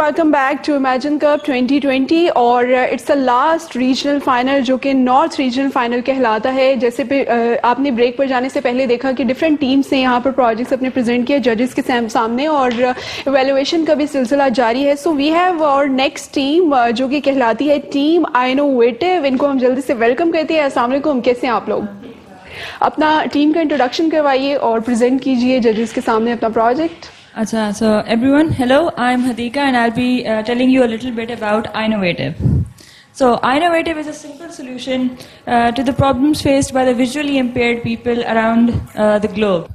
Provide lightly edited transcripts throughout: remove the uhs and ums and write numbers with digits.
Welcome back to Imagine Cup 2020 और it's the last regional final जो कि north regional final कहलाता है। जैसे आपने ब्रेक पर जाने से पहले देखा कि डिफरेंट टीम्स ने यहाँ पर प्रोजेक्ट्स अपने प्रेजेंट किए जजेस के सामने और एवेल्युएशन का भी सिलसिला जारी है। सो वी हैव और नेक्स्ट टीम जो कि कहलाती है टीम इनोवेटिव। इनको हम जल्दी से वेलकम करते हैं। अस्सलाम वालेकुम, कैसे हैं आप लोग? अपना टीम का इंट्रोडक्शन करवाइए और प्रेजेंट कीजिए जजेस के सामने अपना project. So everyone, hello, I'm Hadika and I'll be telling you a little bit about iNovative. So iNovative is a simple solution to the problems faced by the visually impaired people around the globe.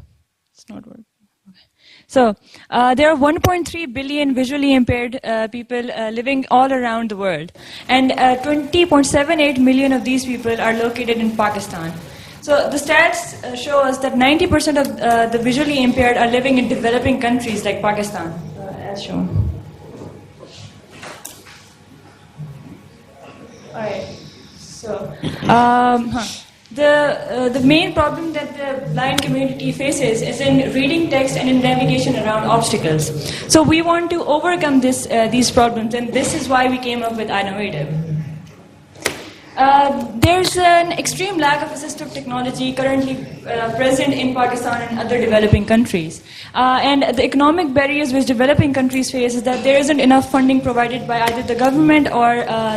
It's not working. Okay. So there are 1.3 billion visually impaired people living all around the world, and 20.78 million of these people are located in Pakistan. So the stats show us that 90% of the visually impaired are living in developing countries like Pakistan, as shown. Alright, so the main problem that the blind community faces is in reading text and in navigation around obstacles. So we want to overcome these problems, and this is why we came up with iNovative. There's an extreme lack of assistive technology currently present in Pakistan and other developing countries. And the economic barriers which developing countries face is that there isn't enough funding provided by either the government or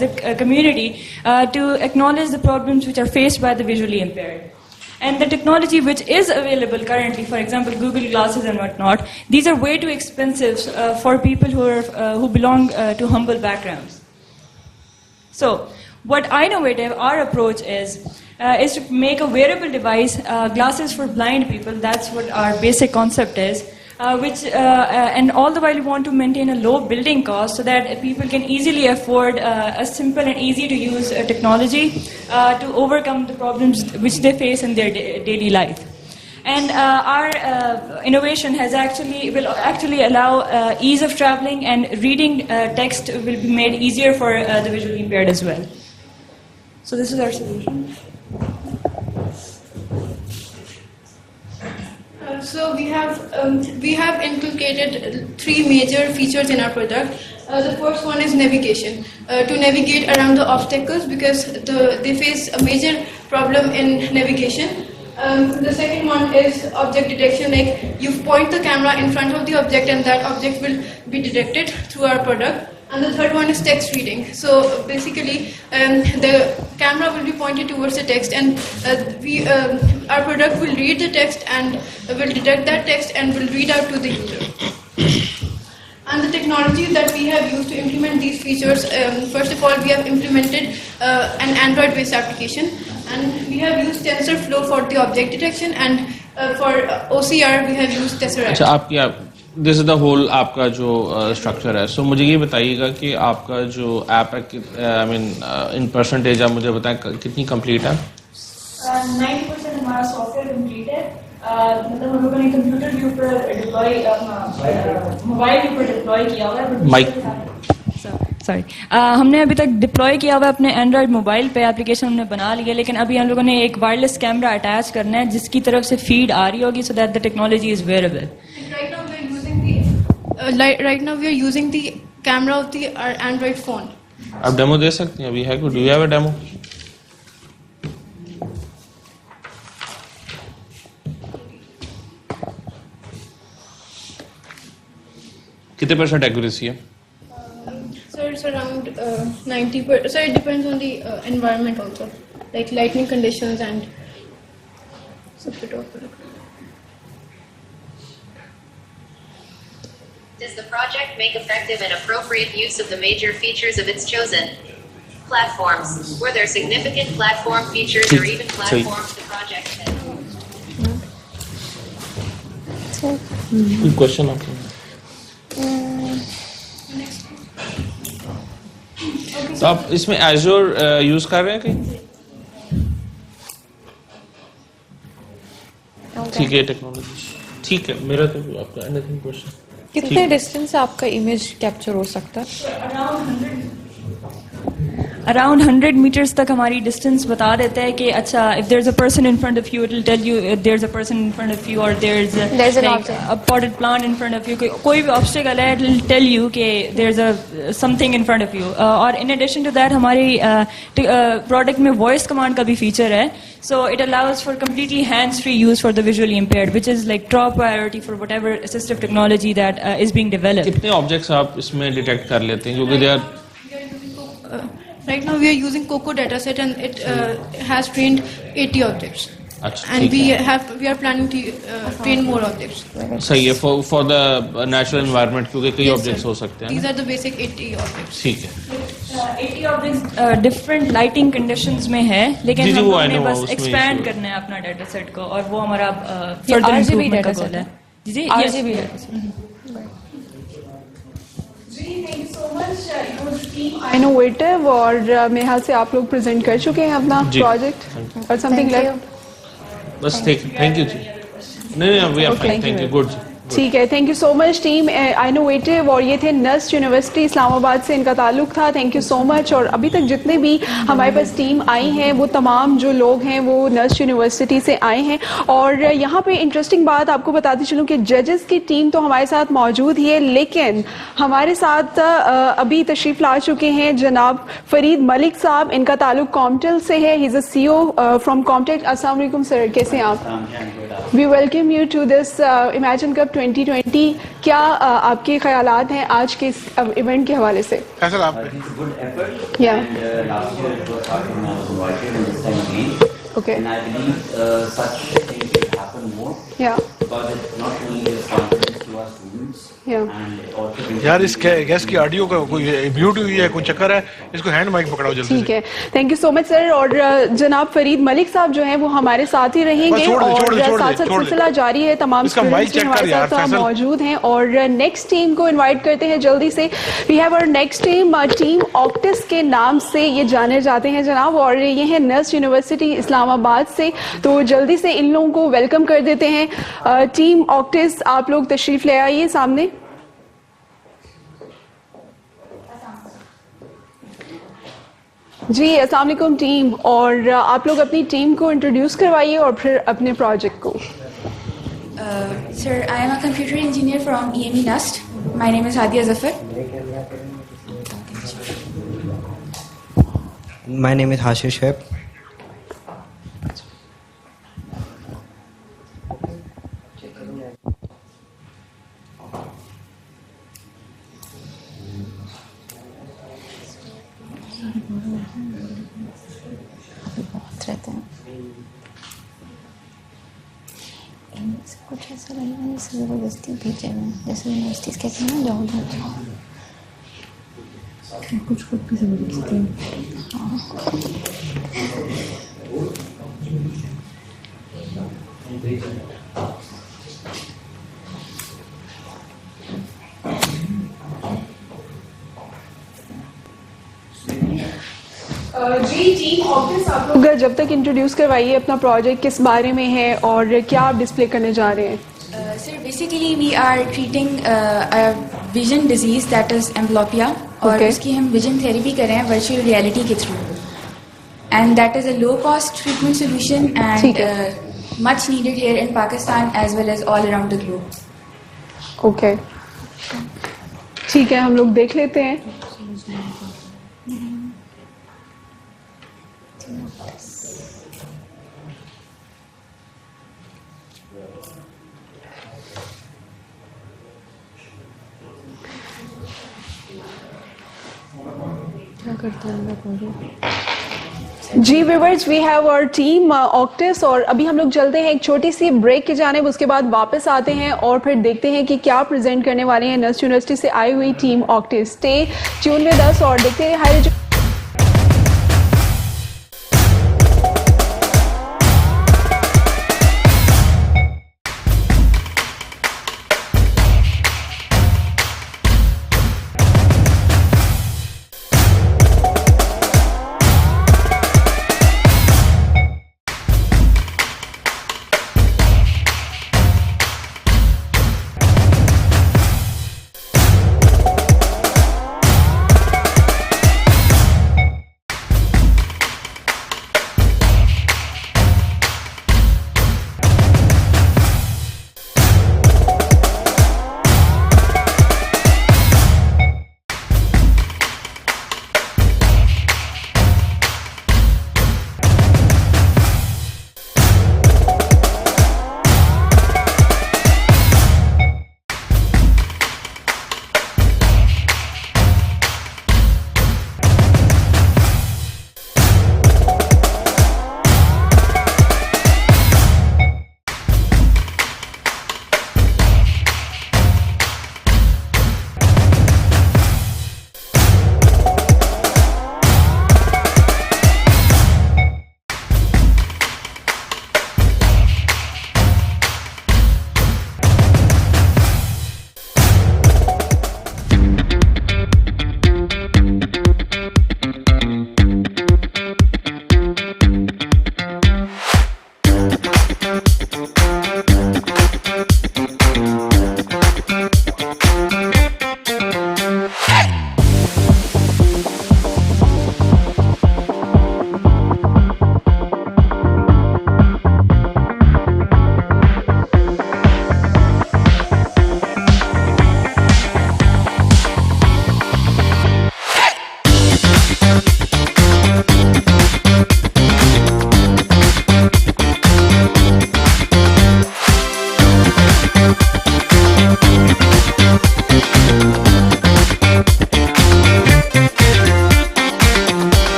the community to acknowledge the problems which are faced by the visually impaired. And the technology which is available currently, for example, Google Glasses and whatnot, these are way too expensive for people who belong to humble backgrounds. So, what iNovative, our approach is to make a wearable device, glasses for blind people. That's what our basic concept is. And all the while we want to maintain a low building cost so that people can easily afford a simple and easy to use technology to overcome the problems which they face in their daily life. And our innovation will actually allow ease of traveling, and reading text will be made easier for the visually impaired as well. So this is our solution. So we have inculcated three major features in our product. The first one is navigation. To navigate around the obstacles, because they face a major problem in navigation. The second one is object detection, like you point the camera in front of the object and that object will be detected through our product. And the third one is text reading. So basically, the camera will be pointed towards the text, and our product will read the text and will detect that text and will read out to the user. And the technology that we have used to implement these features, first of all, we have implemented an Android-based application, and we have used TensorFlow for the object detection, and for OCR we have used Tesseract. अच्छा, this is the whole आपका जो structure है. सो मुझे ये बताइएगा कि आपका जो ऐप है, आई मीन इन परसेंटेज आप मुझे बताएं कितनी कंप्लीट है? 90% हमारा सॉफ्टवेयर कंप्लीट है. मतलब हम लोगों ने कंप्यूटर के ऊपर डिप्लॉय, मोबाइल के ऊपर डिप्लॉय किया हुआ है. सॉरी, हमने अभी तक डिप्लॉय किया हुआ है अपने एंड्रॉयड मोबाइल पे. एप्लीकेशन हमने बना लिया, लेकिन अभी हम लोगों ने एक वायरलेस कैमरा अटैच करना है जिसकी तरफ से फीड आ रही होगी, so that the technology is wearable. Right now we are using the camera of the Android phone. आप डेमो दे सकते हैं? अभी है कोई? Do you have a demo? कितने परसेंट एक्यूरेसी है? So it's around 90%. So it depends on the environment also, like lightning conditions and. Does the project make effective and appropriate use of the major features of its chosen platforms? Were there significant platform features or even platforms the project had? कोई question आपको? तो आप इसमें Azure use कर रहे हैं कहीं? ठीक है, टेक्नोलॉजी ठीक है. मेरा तो आपका एनीथिंग क्वेश्चन? कितने डिस्टेंस से आपका इमेज कैप्चर हो सकता है? अराउंड 100 मीटर्स तक हमारी डिस्टेंस बता देता है कि अच्छा, if there is a person in front of you, it will tell you there is a person in front of you, और there is a potted plant in front of you. कोई भी obstacle है, it will tell you कि there is a something in front of you. और in addition to that हमारी product में voice command का भी फीचर है. So it allows for completely hands-free use for the visually impaired, which is like top priority for whatever assistive technology that is being developed. कितने objects आप इसमें detect कर लेते हैं? क्योंकि they are right now we are using Coco dataset, and it has trained 80 objects. अच्छा, and we are planning to train more objects. सही है for the natural environment, क्योंकि कई ऑब्जेक्ट्स हो सकते हैं. These are the basic 80 objects. ठीक है. 80 ऑब्जेक्ट्स डिफरेंट लाइटिंग कंडीशंस में है, लेकिन हम लोगों ने बस एक्सपैंड करना है अपना डाटा सेट को, और वो हमारा फर्दर इम्प्रूवमेंट का गोल है. जी, RGB डाटा सेट. इनोवेटिव, और मेरे ख्याल से आप लोग प्रेजेंट कर चुके हैं अपना प्रोजेक्ट और समथिंग लाइक. बस थैंक यू जी. नहीं, we are fine, thank you. Good. ठीक है, thank you so much team innovative. और ये थे नस्ट यूनिवर्सिटी इस्लामाबाद से इनका ताल्लुक था. Thank you so much. और अभी तक जितने भी हमारे पास टीम आई हैं, वो तमाम जो लोग हैं वो नस्ट यूनिवर्सिटी से आए हैं. और यहाँ पे इंटरेस्टिंग बात आपको बताती चलूँ कि जजेस की टीम तो हमारे साथ मौजूद ही है, लेकिन हमारे साथ अभी तशरीफ ला चुके हैं जनाब फरीद मलिक साहब. इनका ताल्लुक कॉमटेल से है. He is a CEO from Comtel. अस्सलाम वालेकुम सर, कैसे हैं आप? We welcome you to this Imagine Cup 2020. क्या आपके ख्यालात हैं आज के इस इवेंट के हवाले से? Okay. And I believe such things should happen more. Yeah. Because it not only is confidence to our students. Yeah. And it also. यार इस गैस की ऑडियो का कोई म्यूट हुई है, कोई चक्कर है इसको हैंड माइक पकड़ाओ जल्दी ठीक से। है, thank you so much sir. और जनाब फरीद मलिक साहब जो हैं वो हमारे साथ ही रहेंगे बस छोड़ दे, और छोड़ दे, छोड़ दे, साथ साथ छोड़ दे। सिलसिला जारी है। तमाम इसका माइक स्टूडेंट्स भी चेक हमारे कर यार, साथ फैसल। मौजूद हैं और नेक्स्ट टीम को इनवाइट करते हैं जल्दी से। We have our next team, team Octis के नाम से ये जाने जाते हैं जनाब, और ये है नर्स यूनिवर्सिटी इस्लामाबाद से। तो जल्दी से इन लोगों को वेलकम कर देते हैं। टीम ऑक्टिस, आप लोग तशरीफ ले आइए सामने। जी अस्सलाम वालेकुम टीम, और आप लोग अपनी टीम को इंट्रोड्यूस करवाइए और फिर अपने प्रोजेक्ट को। Sir, I am a computer engineer from EME NUST. My name is Hadia Zafar. My name is Hashish Webb. रहते हैं इनसे कुछ ऐसा लगेगा जैसे ज़बरदस्ती भेजे हुए हैं, जैसे यूनिवर्सिटीज़ कहते हैं ना जाओ जाओ, कुछ खुद भी ज़बरदस्ती। जी टीम ऑक्टिस, आप लोग जब तक इंट्रोड्यूस करवाइए अपना प्रोजेक्ट किस बारे में है और क्या आप डिस्प्ले करने जा रहे हैं। Sir, basically we are treating a vision disease that is amblyopia, और Okay. उसकी हम vision therapy कर रहे हैं virtual reality के through, and that is a low cost treatment solution ठीक and है। much needed here in Pakistan as well as all around the globe. Okay ठीक है, हम लोग देख लेते हैं। क्या करते हैं मेरा प्रोजेक्ट? जी viewers, we have our team Octis, और अभी हम लोग चलते हैं एक छोटी सी ब्रेक की जानिब। उसके बाद वापस आते हैं और फिर देखते हैं कि क्या प्रेजेंट करने वाले हैं नर्स यूनिवर्सिटी से आई हुई team Octis. Stay tuned with us और देखते हैं hi.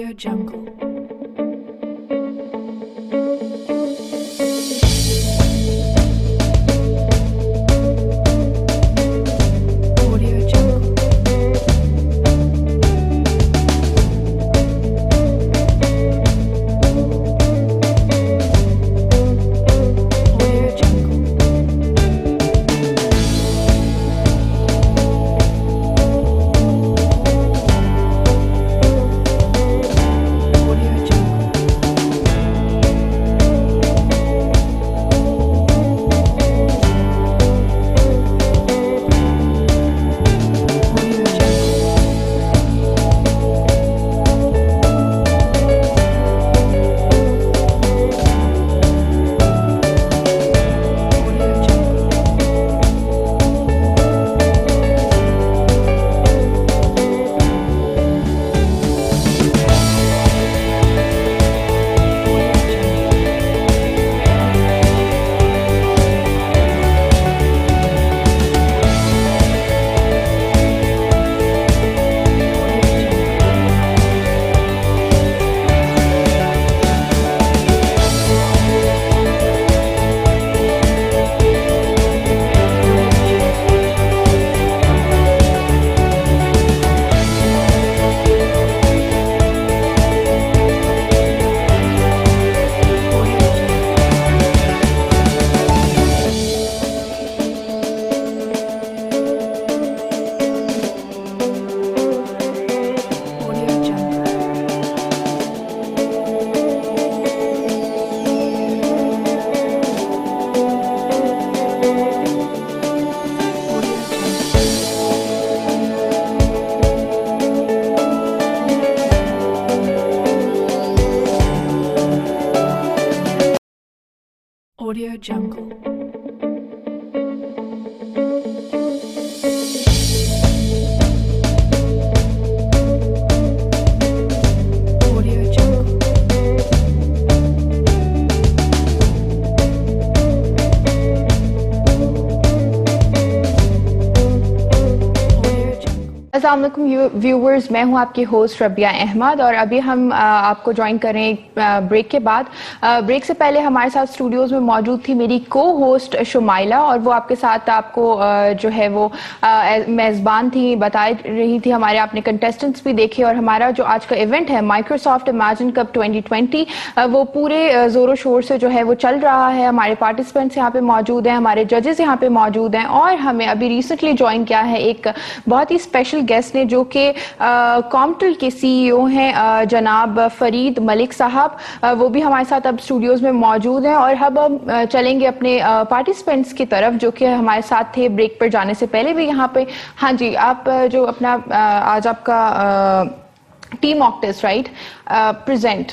Audio Jungle. Audio Jungle. Audio Jungle. अस्सलाम वालेकुम व्यूवर्स, मैं हूं आपकी होस्ट रबिया अहमद और अभी हम आपको ज्वाइन कर रहे हैं ब्रेक के बाद। ब्रेक से पहले हमारे साथ स्टूडियोज में मौजूद थी मेरी को होस्ट शुमाइला और वो आपके साथ आपको जो है वो मेज़बान थी, बता रही थी हमारे आपने कंटेस्टेंट्स भी देखे और हमारा जो आज का इवेंट है माइक्रोसॉफ्ट इमेजिन कप 2020 वो पूरे ज़ोरों शोर से जो है वो चल रहा है। हमारे पार्टिसिपेंट्स यहाँ पे मौजूद हैं, हमारे जजेस यहाँ पे मौजूद हैं और हमें अभी रिसेंटली ज्वाइन किया है एक बहुत ही स्पेशल गेस्ट ने जो कि कॉम्पटल के सीईओ हैं जनाब फरीद मलिक साहब। वो भी हमारे साथ अब स्टूडियोज में मौजूद हैं और अब हम चलेंगे अपने पार्टिसिपेंट्स की तरफ जो कि हमारे साथ थे ब्रेक पर जाने से पहले भी यहाँ पे। हाँ जी, आप जो अपना आज आपका team mock test right present.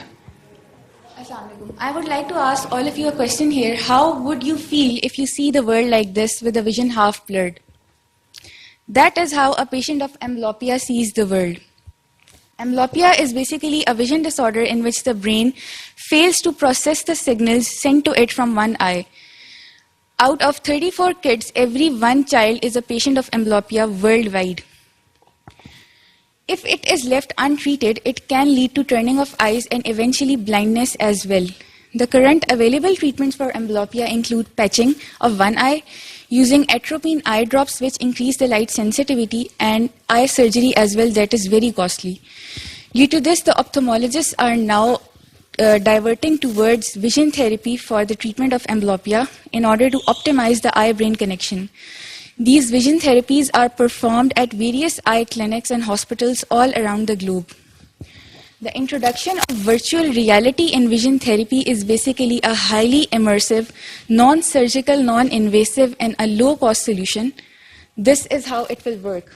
I would like to ask all of you a question here. How would you feel if you see the world like this with the vision half blurred? That is how a patient of amblyopia sees the world. Amblyopia is basically a vision disorder in which the brain fails to process the signals sent to it from one eye. Out of 34 kids, every one child is a patient of amblyopia worldwide. If it is left untreated, it can lead to turning of eyes and eventually blindness as well. The current available treatments for amblyopia include patching of one eye, using atropine eye drops which increase the light sensitivity, and eye surgery as well that is very costly. Due to this, the ophthalmologists are now diverting towards vision therapy for the treatment of amblyopia in order to optimize the eye-brain connection. These vision therapies are performed at various eye clinics and hospitals all around the globe. The introduction of virtual reality in vision therapy is basically a highly immersive, non-surgical, non-invasive and a low-cost solution. This is how it will work.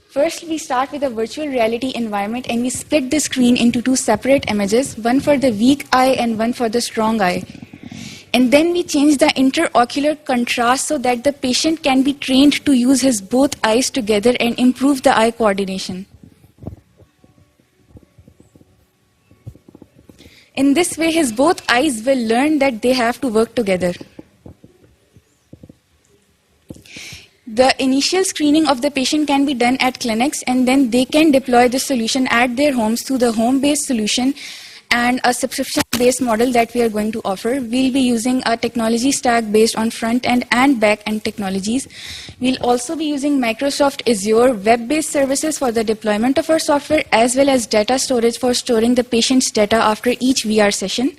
First, we start with a virtual reality environment and we split the screen into two separate images, one for the weak eye and one for the strong eye. And then we change the interocular contrast so that the patient can be trained to use his both eyes together and improve the eye coordination. In this way, his both eyes will learn that they have to work together. The initial screening of the patient can be done at clinics, and then they can deploy the solution at their homes through the home-based solution and a subscription-based model that we are going to offer. We'll be using a technology stack based on front-end and back-end technologies. We'll also be using Microsoft Azure web-based services for the deployment of our software, as well as data storage for storing the patient's data after each VR session.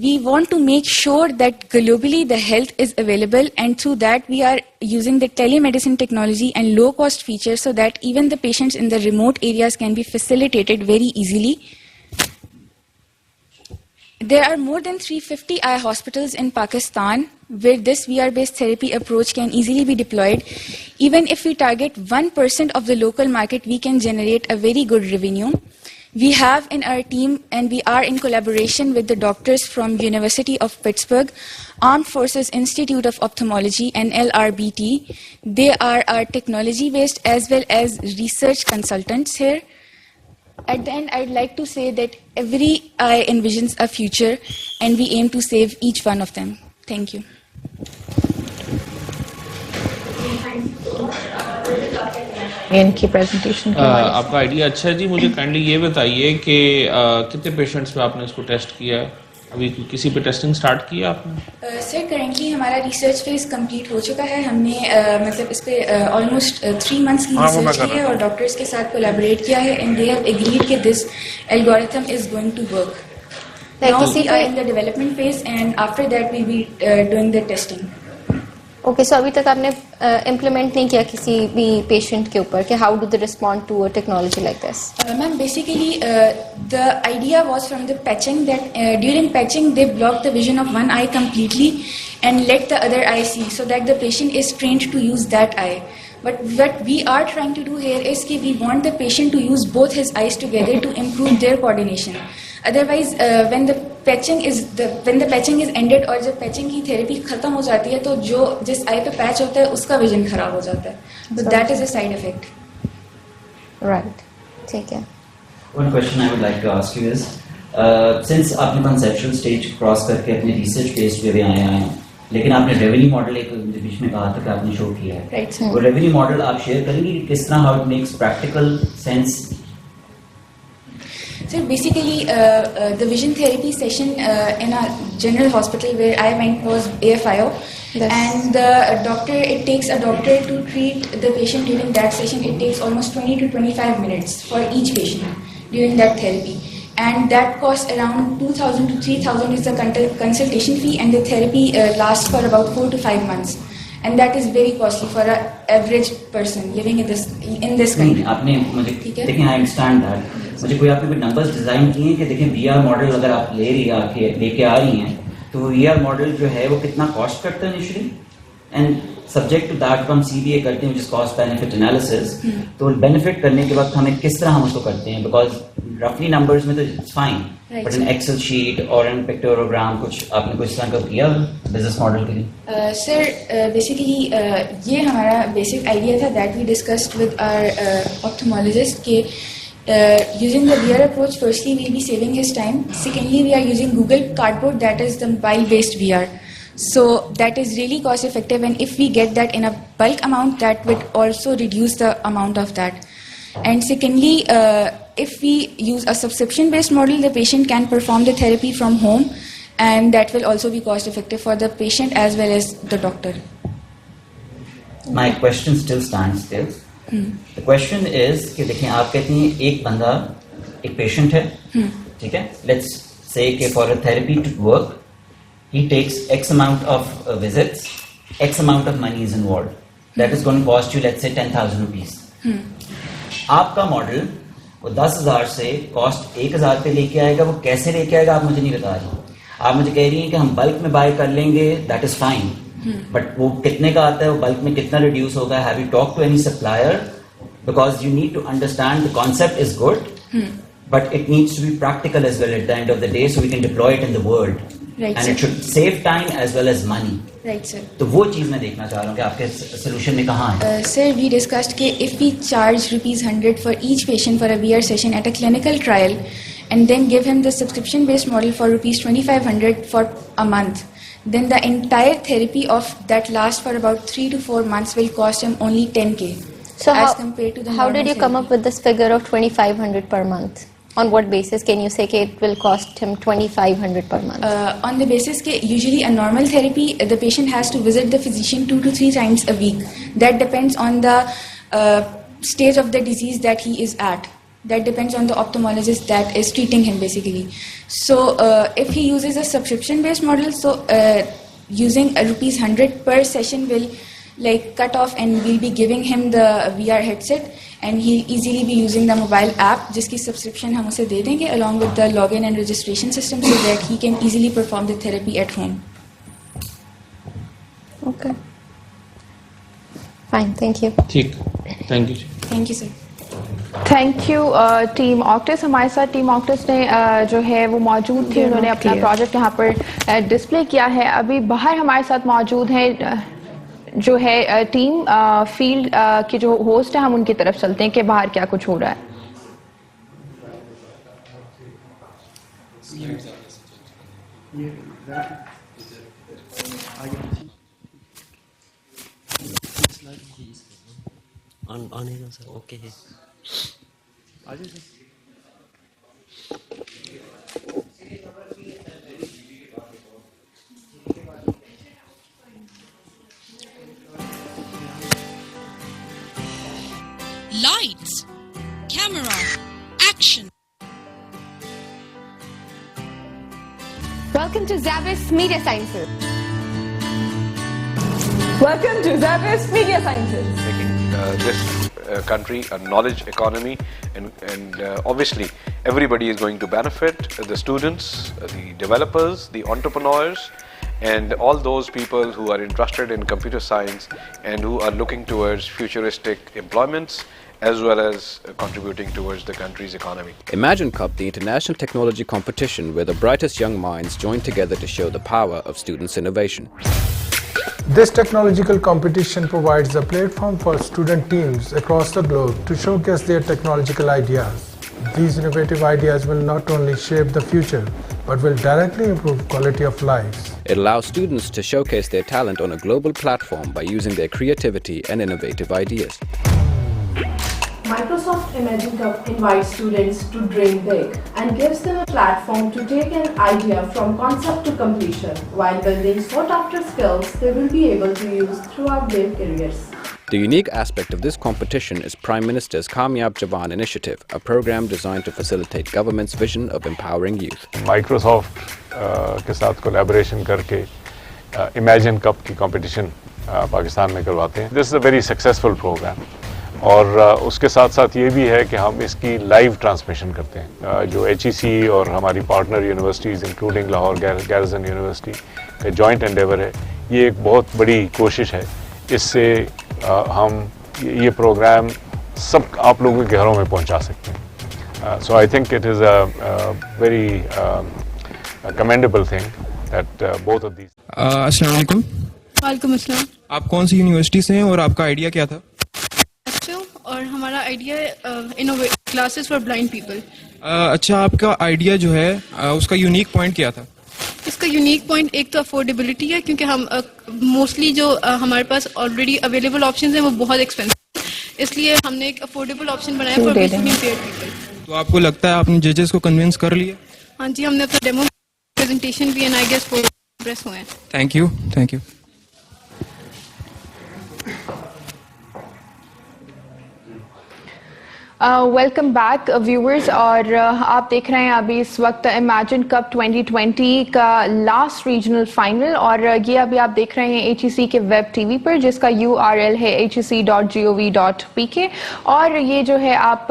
We want to make sure that globally the health is available, and through that we are using the telemedicine technology and low-cost features so that even the patients in the remote areas can be facilitated very easily. There are more than 350 eye hospitals in Pakistan where this VR-based therapy approach can easily be deployed. Even if we target 1% of the local market, we can generate a very good revenue. We have in our team, and we are in collaboration with the doctors from University of Pittsburgh, Armed Forces Institute of Ophthalmology, and LRBT. They are our technology-based as well as research consultants here. At the end, I'd like to say that every eye envisions a future, and we aim to save each one of them. Thank you. इनकी presentation आपका idea अच्छा है जी। मुझे kindly ये बताइए कि कितने patients पे आपने इसको टेस्ट किया है? अभी किसी पे टेस्टिंग स्टार्ट किया आपने? सर करेंटली हमारा रिसर्च फेज कंप्लीट हो चुका है। हमने मतलब इस पे ऑलमोस्ट 3 मंथ्स की रिसर्च की है और डॉक्टर्स के साथ कोलैबोरेट किया है, एंड दे हैव एग्रीड कि this algorithm is going to work. Now we are in the development phase, and after that we be doing the testing. Okay, so अभी तक आपने इम्प्लीमेंट नहीं किया किसी भी पेशेंट के ऊपर कि how do they respond to a technology like this? Ma'am basically the idea was from the patching that during patching they block the vision of one eye completely and let the other eye see, so that the patient is trained to use that eye. But what we are trying to do here is that we want the patient to use both his eyes together to improve their coordination. Otherwise, when the patching is ended और जब patching की therapy खत्म हो जाती है तो जो जिस आई पे पैच होता है उसका विजन खराब हो जाता है. So that is a side effect. Right. ठीक है. One question I would like to ask you is, since आपने conceptual stage cross करके अपने research based पे भी आए हैं, लेकिन आपने revenue model एक बीच में कहा था कि आपने शो किया है. Right, sir. वो revenue model आप शेयर करेंगे कि किस तरह how it makes practical sense? So basically, the vision therapy session in a general hospital where I went was AFIO. Yes. And the doctor, it takes a doctor to treat the patient during that session. It takes almost 20 to 25 minutes for each patient during that therapy. And that costs around 2,000 to 3,000 is the consultation fee, and the therapy lasts for about 4 to 5 months. And that is very costly for an average person living in this country. आपने मुझे देखिए, I understand that. मुझे कोई आपने कोई numbers design किए हैं कि देखिए VR मॉडल अगर आप लेके आ रही हैं तो VR मॉडल जो है वो कितना कॉस्ट करता है initially, and subject to that हम CBA करते हैं, which is cost benefit analysis. तो बेनिफिट करने के वक्त हमें किस तरह हम उसको करते हैं, बिकॉज रफली नंबर्स में तो it's fine, but in Excel sheet और इन पिक्टोग्राम कुछ आपने कुछ तरह का किया बिजनेस मॉडल के लिए? सर बेसिकली ये हमारा बेसिक आइडिया था that we discussed with our ophthalmologist के using the VR approach, firstly we'll be saving his time. Secondly, we are using Google Cardboard, that is the mobile-based VR. So that is really cost effective, and if we get that in a bulk amount, that would also reduce the amount of that. And secondly, if we use a subscription-based model, the patient can perform the therapy from home, and that will also be cost effective for the patient as well as the doctor. My question still stands still. The question is कि देखिए आप कहती हैं एक बंदा एक patient है, ठीक है, let's say कि for a therapy to work he takes X amount of visits, X amount of money is involved, that is going to cost you let's say 10,000 rupees. आपका मॉडल वो 10,000 से कॉस्ट 1,000 पे लेके आएगा, वो कैसे लेके आएगा आप मुझे नहीं बता रही. आप मुझे कह रही हैं कि हम बल्क में बाय कर लेंगे, दैट इज फाइन, बट वो कितने का आता है, वो बल्क में कितना रिड्यूस होगा? Have you talk to any supplier? Because you need to understand the concept is good, but it needs to be practical as well at the end of the day, so we can deploy it in the world. Right, and sir. it should save time as well as money. Right, sir. तो वो चीज मैं देखना चाह रहा हूँ कि आपके सोल्यूशन में कहाँ है. Sir, we discussed कि if we charge ₹100 for each patient for a VR session at a clinical trial, and then give him the subscription-based model for ₹2,500 for a month, then the entire therapy of that lasts for about 3 to 4 months will cost him only 10K. So as compared to the how did normal you come therapy. up with this figure of 2,500 per month? On what basis can you say that it will cost him 2,500 per month? On the basis that usually a normal therapy, the patient has to visit the physician 2 to 3 times a week. That depends on the stage of the disease that he is at. That depends on the ophthalmologist that is treating him basically. So if he uses a subscription-based model, so using rupees 100 per session will like cut off, and we'll be giving him the VR headset, and he'll easily be using the mobile app जिसकी subscription हम उसे दे देंगे along with the login and registration system so that he can easily perform the therapy at home. Okay. Fine, thank you. ठीक, thank you. Thank you, sir. Thank you team Octis. हमारे साथ team ऑक्टिस ने जो है वो मौजूद थी, उन्होंने अपना प्रोजेक्ट यहाँ पर डिस्प्ले किया है। अभी बाहर हमारे साथ मौजूद है जो है टीम फील्ड के जो होस्ट है, हम उनकी तरफ चलते हैं कि बाहर क्या कुछ हो रहा है। ओके है Lights, camera, action. Welcome to SZABIST Media Sciences. Welcome to SZABIST Media Sciences. Making this country a knowledge economy, and obviously everybody is going to benefit, the students, the developers, the entrepreneurs, and all those people who are interested in computer science and who are looking towards futuristic employments as well as contributing towards the country's economy. Imagine Cup, the international technology competition where the brightest young minds join together to show the power of students' innovation. This technological competition provides a platform for student teams across the globe to showcase their technological ideas. These innovative ideas will not only shape the future, but will directly improve quality of lives. It allows students to showcase their talent on a global platform by using their creativity and innovative ideas. Microsoft Imagine Cup invites students to dream big and gives them a platform to take an idea from concept to completion while building sought-after skills they will be able to use throughout their careers. The unique aspect of this competition is Prime Minister's Kamyab Jawan Initiative, a program designed to facilitate government's vision of empowering youth. Microsoft के साथ collaboration करके Imagine Cup की competition Pakistan में करवाते हैं. This is a very successful program. और उसके साथ साथ ये भी है कि हम इसकी लाइव ट्रांसमिशन करते हैं। जो HEC और हमारी partner universities including Lahore garrison university का जॉइंट एंडेवर है, ये एक बहुत बड़ी कोशिश है। इससे हम ये प्रोग्राम सब आप लोगों के घरों में पहुंचा सकते हैं। So I think it is a very commendable thing that both of these. अस्सलाम वालेकुम। वालेकुम अस्सलाम। आप कौन सी यूनिवर्सिटी से हैं और आपका आइडिया क्या था? और हमारा idea classes for blind people. अच्छा, आपका आइडिया जो है उसका यूनिक पॉइंट क्या था? इसका यूनिक पॉइंट एक तो अफोर्डेबिलिटी है, क्योंकि हम मोस्टली जो हमारे पास ऑलरेडी अवेलेबल ऑप्शंस हैं वो बहुत एक्सपेंसिव, इसलिए हमने एक अफोर्डेबल ऑप्शन बनाया फॉर विजुअली इम्पेयर्ड पीपल। तो आपको लगता है आपने जजेस को कन्विंस कर लिया? हाँ जी, हमने अपना डेमो प्रेजेंटेशन भी एंड आई गेस प्रेस हुए हैं। Thank you, thank you. Welcome back viewers, और आप देख रहे हैं अभी इस वक्त इमेजिन कप 2020 का लास्ट रीजनल फाइनल, और ये अभी आप देख रहे हैं HEC के वेब टीवी पर, जिसका URL है hec.gov.pk। और ये जो है आप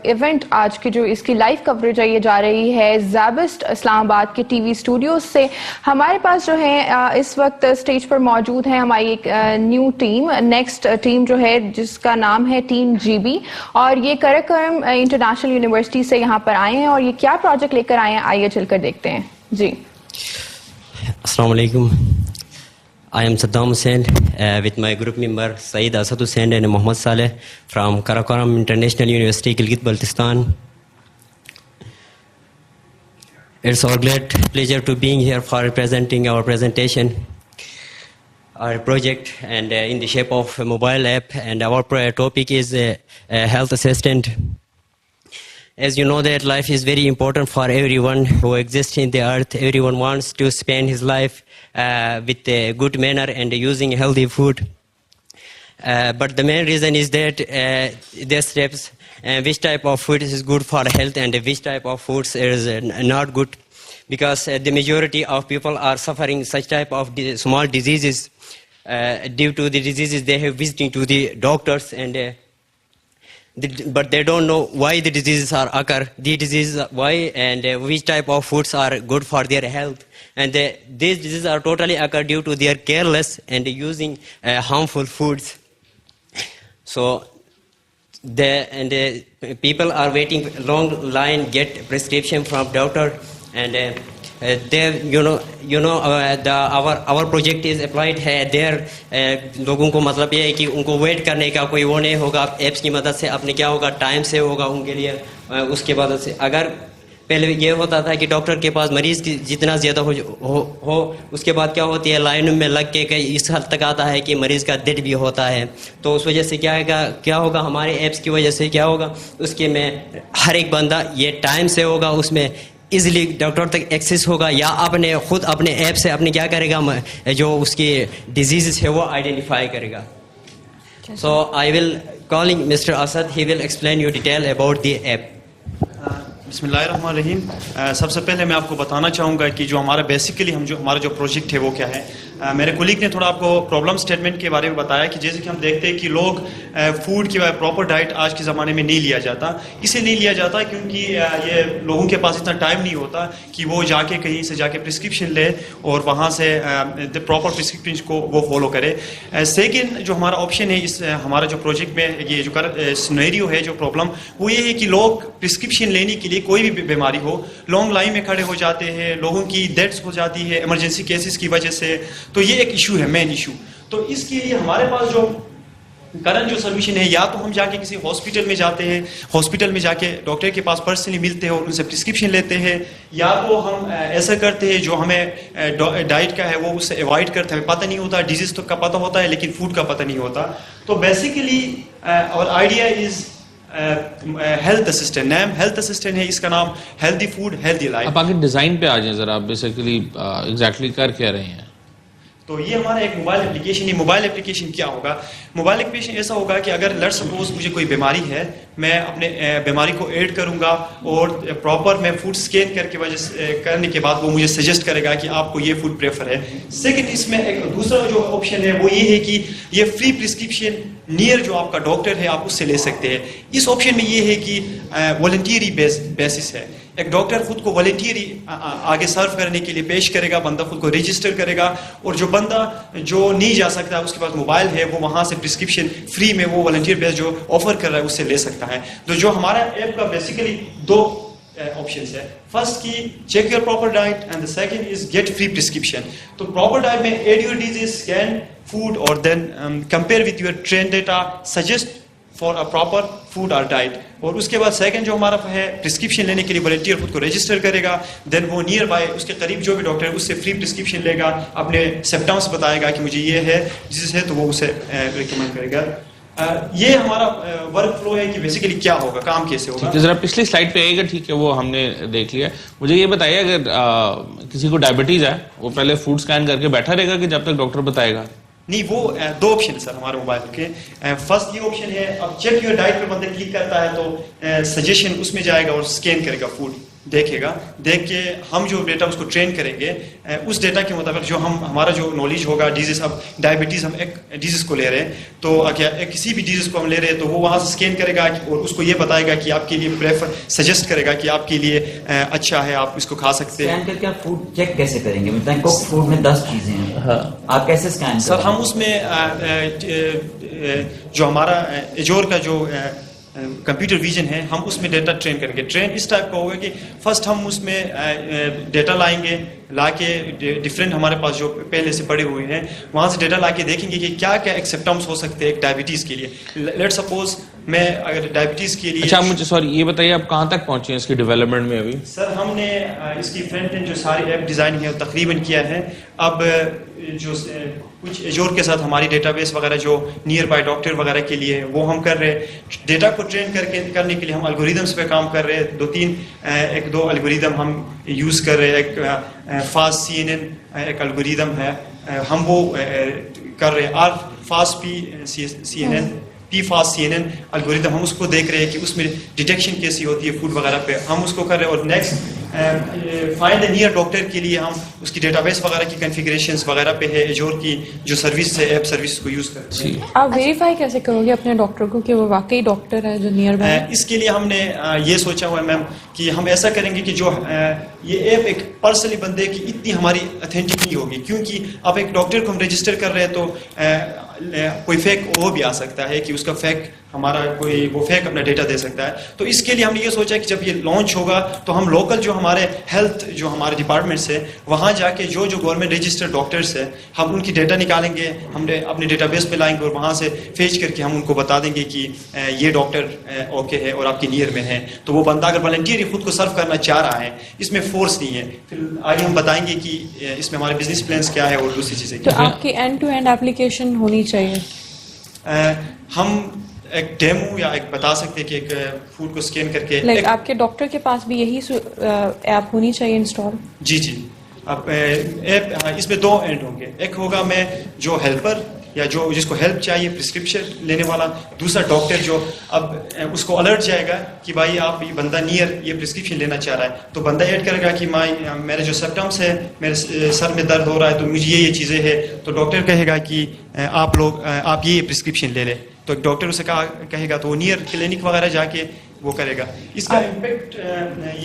इवेंट आज की जो इसकी लाइव कवरेज है ये जा रही है ज़ाबिस्ट इस्लामाबाद के TV स्टूडियोज से। हमारे पास जो है इस वक्त स्टेज पर मौजूद है हमारी एक न्यू टीम, नेक्स्ट टीम जो है जिसका नाम है टीम GB, और ये करकरम इंटरनेशनल यूनिवर्सिटी से यहाँ पर आए हैं, और ये क्या प्रोजेक्ट लेकर आए हैं आइए चलकर देखते हैं जी। अस्सलाम वालेकुम। I am Saddam Hussain with my group member Saeed Asad Hussain and Mohammad Saleh from Karakoram International University, Gilgit-Baltistan. It's our great pleasure to being here for presenting our presentation, our project, and in the shape of a mobile app. And our topic is a health assistant. As you know that life is very important for everyone who exists in the earth. Everyone wants to spend his life with a good manner and using healthy food. But the main reason is that there steps which type of food is good for health and which type of foods is not good, because the majority of people are suffering such type of small diseases due to the diseases they have visiting to the doctors, and but they don't know why the diseases are occur, the diseases why, and which type of foods are good for their health, and these diseases are totally occur due to their careless and using harmful foods. So people are waiting long line get prescription from doctor, and our project is applied है there. लोगों को मतलब ये है कि उनको wait करने का कोई वो नहीं होगा. एप्स की मदद से अपने क्या होगा, टाइम से होगा उनके लिए. उसके बाद से अगर पहले ये होता था कि डॉक्टर के पास मरीज की जितना ज़्यादा हो उसके बाद क्या होती है, लाइन में लग के कई इस हद तक आता है कि मरीज़ का डेथ भी होता है. तो उस वजह से क्या होगा हमारे ऐप्स की वजह से क्या होगा, उसके में हर एक बंदा ये टाइम से होगा, उसमें इजीली डॉक्टर तक एक्सेस होगा, या अपने खुद अपने ऐप से अपने क्या करेगा, जो उसकी डिजीज़ है वो आइडेंटिफाई करेगा. So I will calling mister Asad, he will explain you detail about the app. बिस्मिल्लाहिर्रहमानिर्रहीम. सबसे पहले मैं आपको बताना चाहूँगा कि जो हमारा बेसिकली हमारा जो प्रोजेक्ट है वो क्या है. मेरे कोलीग ने थोड़ा आपको प्रॉब्लम स्टेटमेंट के बारे में बताया कि जैसे कि हम देखते हैं कि लोग फूड की प्रॉपर डाइट आज के ज़माने में नहीं लिया जाता. इसे नहीं लिया जाता क्योंकि ये लोगों के पास इतना टाइम नहीं होता कि वो जाके कहीं से जाके प्रिस्क्रिप्शन ले और वहाँ से प्रॉपर प्रिस्क्रिप्शन को वो फॉलो करे. सेकेंड जो हमारा ऑप्शन है इस हमारा जो प्रोजेक्ट में ये जो सिनेरियो है, जो प्रॉब्लम वो ये है कि लोग प्रिस्क्रिप्शन लेने के लिए कोई भी बीमारी हो लॉन्ग लाइन में खड़े हो जाते हैं, लोगों की डेथ्स हो जाती है इमरजेंसी केसेस की वजह से. तो ये एक इशू है, मेन इशू. तो इसके लिए हमारे पास जो करंट जो सोल्यूशन है, या तो हम जाके किसी हॉस्पिटल में जाते हैं, हॉस्पिटल में जाके डॉक्टर के पास पर्सनली मिलते हैं और उनसे प्रिस्क्रिप्शन लेते हैं, या तो हम ऐसा करते हैं जो हमें डाइट का है वो उससे अवॉइड करते हैं. हमें पता नहीं होता, डिजीज तो का पता होता है लेकिन फूड का पता नहीं होता. तो बेसिकली और आइडिया इज हेल्थ असिस्टेंट. नाम हेल्थ असिस्टेंट है, इसका नाम हेल्दी फूड हेल्दी लाइफ. आप आगे डिजाइन पे आ जाएं जरा, बेसिकली एग्जैक्टली कर क्या रहे हैं. तो ये हमारा एक मोबाइल एप्लीकेशन है. मोबाइल एप्लीकेशन क्या होगा, मोबाइल एप्लीकेशन ऐसा होगा कि अगर लेट्स सपोज मुझे कोई बीमारी है, मैं अपने बीमारी को ऐड करूंगा और प्रॉपर मैं फूड स्कैन करने के बाद वो मुझे सजेस्ट करेगा कि आपको ये फूड प्रेफर है. सेकंड इसमें एक दूसरा जो ऑप्शन है वो ये है कि ये फ्री प्रिस्क्रिप्शन नियर जो आपका डॉक्टर है आप उससे ले सकते हैं. इस ऑप्शन में ये है कि वॉलंटियरी बेसिस है. एक डॉक्टर खुद को वॉलंटियरी आगे सर्व करने के लिए पेश करेगा, बंदा खुद को रजिस्टर करेगा, और जो बंदा जो नहीं जा सकता उसके पास मोबाइल है वो वहाँ से प्रिस्क्रिप्शन फ्री में वो वॉलंटियर बेस जो ऑफर कर रहा है उससे ले सकता है. तो जो हमारा ऐप का बेसिकली दो ऑप्शंस है. फर्स्ट की check your proper diet and the second is get free prescription. तो प्रॉपर डाइट में add your disease, scan food और then compare with your train data, suggest for a proper food और diet. और उसके बाद second जो हमारा है प्रिस्क्रिप्शन लेने के लिए वॉलंटियर खुद को रजिस्टर करेगा, देन वो नियर बाय उसके करीब जो भी डॉक्टर है उससे फ्री प्रिस्क्रिप्शन लेगा, अपने सिम्टम्स बताएगा कि मुझे ये है डिजीज है, तो वो उसे रिकमेंड करेगा. ये हमारा वर्क फ्लो है कि बेसिकली क्या होगा, काम कैसे होगा. जरा पिछली स्लाइड पे आएगा, ठीक है, वो हमने देख लिया. मुझे ये बताइए अगर किसी को डायबिटीज है वो पहले फूड स्कैन करके बैठा रहेगा कि जब तक डॉक्टर बताएगा. नहीं, वो दो ऑप्शन है सर हमारे मोबाइल के. फर्स्ट ये ऑप्शन है, अब चेक योर डाइट पे बंदा क्लिक करता है तो सजेशन उसमें जाएगा और स्कैन करेगा, फूड देखेगा, देख के हम जो डेटा उसको ट्रेन करेंगे उस डेटा के मुताबिक जो हमारा जो नॉलेज होगा डिजीज. अब डायबिटीज हम एक डिजीज को ले रहे हैं, तो किसी भी डिजीज को हम ले रहे हैं तो वो वहाँ से स्कैन करेगा और उसको ये बताएगा कि आपके लिए प्रेफर सजेस्ट करेगा कि आपके लिए अच्छा है, आप इसको खा सकते हैं. स्कैन करके आप फूड चेक कैसे करेंगे, मतलब कुक फूड में 10 चीजें हैं. हाँ. आप कैसे स्कैन सर, हम उसमें जो हमारा एजोर का जो कंप्यूटर विजन है हम उसमें डेटा ट्रेन करेंगे. ट्रेन इस टाइप का होगा कि फर्स्ट हम उसमें डेटा लाएंगे, लाके डिफरेंट हमारे पास जो पहले से पड़े हुए हैं वहाँ से डेटा लाके देखेंगे कि क्या क्या एक सिम्टम्स हो सकते हैं एक डायबिटीज़ के लिए. लेट्स सपोज मैं अगर डायबिटीज के लिए अच्छा, मुझे सॉरी ये बताइए आप कहाँ तक पहुंचे हैं इसकी डेवलपमेंट में अभी? सर हमने इसकी फ्रंट एंड जो सारी ऐप डिज़ाइन है वो तकरीबन किया है। अब जो कुछ एजोर के साथ हमारी डेटाबेस वगैरह जो नियर बाय डॉक्टर वगैरह के लिए वो हम कर रहे हैं। डेटा को ट्रेन करने के लिए हम एल्गोरिदम्स पे काम कर रहे हैं। एक दो एल्गोरिदम हम यूज़ कर रहे हैं। एक फास्ट CNN एक एल्गोरिदम है, हम वो कर रहे हैं। फास्ट CNN एल्गोरिदम हम उसको देख रहे हैं कि उसमें डिटेक्शन कैसी होती है फूड वगैरह पे, हम उसको कर रहे हैं। और next find the near doctor के लिए हम उसकी डेटाबेस वगैरह की कॉन्फ़िगरेशंस वगैरह पे है एजोर की जो सर्विस है, ऐप सर्विस को यूज़ करते हैं। आप वेरीफाई कैसे करोगे अपने डॉक्टर को कि वो वाकई डॉक्टर है जो नियर बाय? इसके लिए हमने ये सोचा हुआ है मैम कि हम ऐसा करेंगे कि जो ये ऐप एक पर्सनली बंदे की इतनी हमारी ऑथेंटिक नहीं होगी, क्योंकि अब एक डॉक्टर को हम रजिस्टर कर रहे हैं तो कोई फेक वो भी आ सकता है कि उसका फेक हमारा कोई वो फेक अपना डेटा दे सकता है। तो इसके लिए हमने ये सोचा कि जब ये लॉन्च होगा तो हम लोकल जो हमारे हेल्थ जो हमारे डिपार्टमेंट्स है वहाँ जाके जो गवर्नमेंट रजिस्टर्ड डॉक्टर्स है हम उनकी डेटा निकालेंगे, हमने अपने डेटाबेस पे लाएंगे और वहाँ से फेच करके हम उनको बता देंगे कि ये डॉक्टर ओके है और आपकी नियर में है। तो वो बंदा अगर वॉलंटियर खुद को सर्व करना चाह रहा है, इसमें फोर्स नहीं है, फिर आगे हम बताएंगे कि इसमें हमारे बिजनेस प्लान्स क्या है और दूसरी चीज़ें। तो आपकी एंड टू एंड एप्लीकेशन होनी चाहिए। हम एक डेमो या एक बता सकते हैं कि एक फूड को स्कैन करके आपके डॉक्टर के पास भी यही ऐप होनी चाहिए इंस्टॉल? जी। अब ऐप इसमें दो एंड होंगे। एक होगा मैं जो हेल्पर या जो जिसको हेल्प चाहिए प्रिस्क्रिप्शन लेने वाला, दूसरा डॉक्टर जो अब उसको अलर्ट जाएगा कि भाई आप ये बंदा नियर ये प्रिस्क्रिप्शन लेना चाह रहा है, तो बंदा ऐड करेगा कि मेरे जो सिम्टम्स है, मेरे सर में दर्द हो रहा है तो मुझे ये चीज़ें हैं, तो डॉक्टर कहेगा कि आप ये प्रिस्क्रिप्शन ले लें। तो डॉक्टर उसे कहेगा तो वो नियर क्लिनिक वगैरह जाके वो करेगा। इसका इम्पेक्ट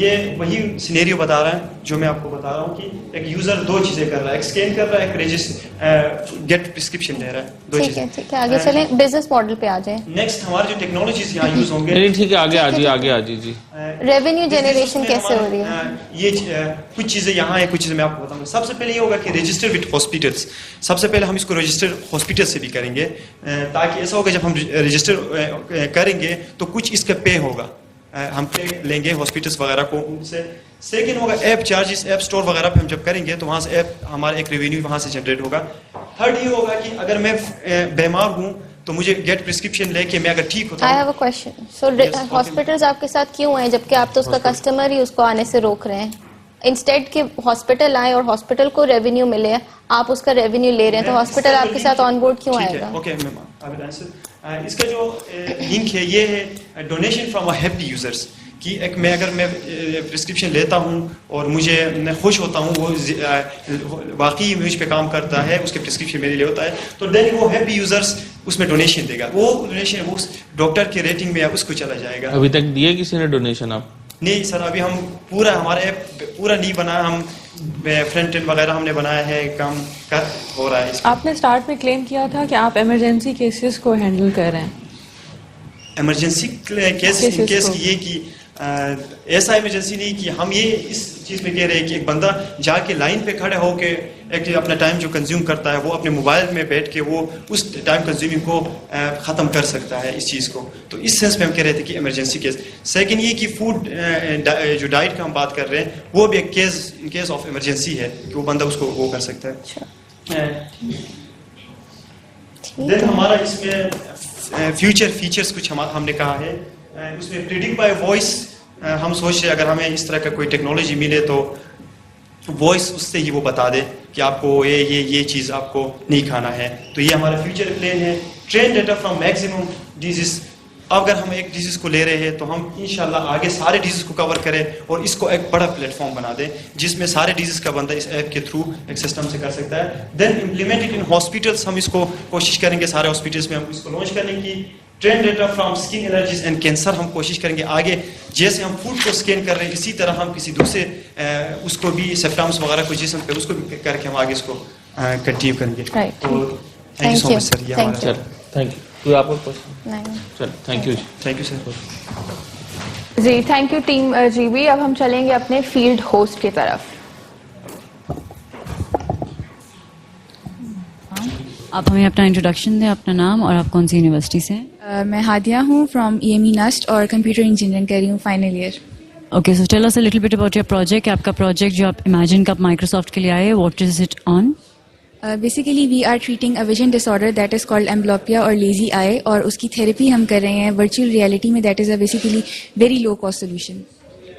ये वही सिनेरियो बता रहा है जो मैं आपको बता रहा हूँ कि एक यूजर दो चीजें कर रहा है, एक स्कैन कर रहा है, एक गेट प्रिस्क्रिप्शन ले रहा है, दो चीजें। ठीक है, आगे चलें, बिजनेस मॉडल पे आ जाए। नेक्स्ट हमारे जो टेक्नोलॉजीज यहाँ यूज होंगे। नहीं ठीक है, आगे आ जी। रेवेन्यू जनरेशन कैसे हो रही है? ये कुछ चीजें यहाँ है, कुछ चीजें मैं आपको बताऊंगा। सबसे पहले ये होगा कि रजिस्टर विद हॉस्पिटल्स, सबसे पहले हम इसको रजिस्टर हॉस्पिटल से भी करेंगे, ताकि ऐसा होगा जब हम रजिस्टर करेंगे तो कुछ इसका पे होगा, हम पे लेंगे हॉस्पिटल्स वगैरह को उनसे। सेकेंड होगा ऐप चार्जेस, ऐप स्टोर वगैरह पे हम जब करेंगे तो वहाँ से ऐप हमारा एक रेवेन्यू वहाँ से जनरेट होगा। थर्ड ये होगा कि अगर मैं बीमार हूँ तो मुझे गेट प्रिस्क्रिप्शन लेके मैं अगर ठीक होता हूँ। I have a question. So hospitals आपके साथ क्यों हैं जबकि आप तो उसका कस्टमर ही उसको आने से रोक रहे हैं? इंस्टेड के हॉस्पिटल आए और हॉस्पिटल को रेवेन्यू मिले, आप उसका रेवेन्यू ले रहे हैं, तो हॉस्पिटल आपके साथ ऑन बोर्ड क्यों आएगा? Okay ma'am, I will answer. इसका जो लिंक है ये है donation from a happy users, कि एक मैं अगर मैं प्रिस्क्रिप्शन लेता हूँ और मैं खुश होता हूँ, वो वाकई मुझ पे काम करता है, उसके प्रिस्क्रिप्शन मेरे लिए होता है, तो देन वो हैप्पी यूजर्स उसमें डोनेशन देगा। वो डोनेशन वो डॉक्टर के रेटिंग में उसको चला जाएगा। अभी तक दिए किसी ने डोनेशन आप? नहीं सर, अभी हम पूरा हमारा ऐप पूरा नहीं बना, हम फ्रंट एंड वगैरह हमने बनाया है, काम कर हो रहा है। आपने स्टार्ट में क्लेम किया था कि आप इमरजेंसी केसेस को हैंडल कर रहे हैं। इमरजेंसी केस की ये कि ऐसा इमरजेंसी नहीं कि हम ये इस चीज़ में कह रहे हैं कि एक बंदा जाके लाइन पे खड़े होके एक अपना टाइम जो कंज्यूम करता है वो अपने मोबाइल में बैठ के वो उस टाइम कंज्यूमिंग को ख़त्म कर सकता है इस चीज़ को, तो इस सेंस में हम कह रहे थे कि इमरजेंसी केस। सेकंड ये कि फूड जो डाइट का हम बात कर रहे हैं वो भी एक केस ऑफ इमरजेंसी है कि वो बंदा उसको वो कर सकता है। देन हमारा इसमें फ्यूचर फीचर्स कुछ हमने कहा है, उसमें प्रिडिक्ट बाय वॉइस हम सोच रहे हैं अगर हमें इस तरह का कोई टेक्नोलॉजी मिले तो वॉइस उससे ही वो बता दे कि आपको ये चीज़ आपको नहीं खाना है, तो ये हमारा फ्यूचर प्लान है। Train data from maximum disease, अगर हम एक डिजीज को ले रहे हैं तो हम इंशाल्लाह आगे सारे डिजीज को कवर करें और इसको एक बड़ा प्लेटफॉर्म बना दें जिसमें सारे डिजीज का बंदा इस ऐप के थ्रू एक सिस्टम से कर सकता है। देन इम्प्लीमेंटेड इन हॉस्पिटल्स, हम इसको कोशिश करेंगे सारे हॉस्पिटल्स में हम इसको लॉन्च करने की। Train data from skin allergies and cancer, हम कोशिश करेंगे आगे जैसे हम फूड को स्कैन कर रहे हैं इसी तरह हम किसी दूसरे उसको भी सिम्टम्स वगैरह को जिसम पे उसको भी करके हम आगे इसको कंटिन्यू करेंगे। Thank you so much sir. ये हमारा थैंक यू। कोई आपको क्वेश्चन? चल थैंक यू सर। जी थैंक यू टीम जीबी। अब हम चलेंगे अपने फील्ड होस्ट की तरफ। आप हमें अपना इंट्रोडक्शन दें, अपना नाम और आप कौन सी यूनिवर्सिटी से हैं? मैं हादिया हूँ फ्रॉम EME नस्ट और कंप्यूटर इंजीनियरिंग कर रही हूँ final year. Okay, so tell us a little bit about your project. आपका प्रोजेक्ट जो आप इमेजिन कप माइक्रोसॉफ्ट के लिए आए, what is it on? Basically we are treating a vision disorder that is called amblyopia और lazy eye, और उसकी therapy हम कर रहे हैं वर्चुअल रियलिटी में. That is a basically very low cost solution.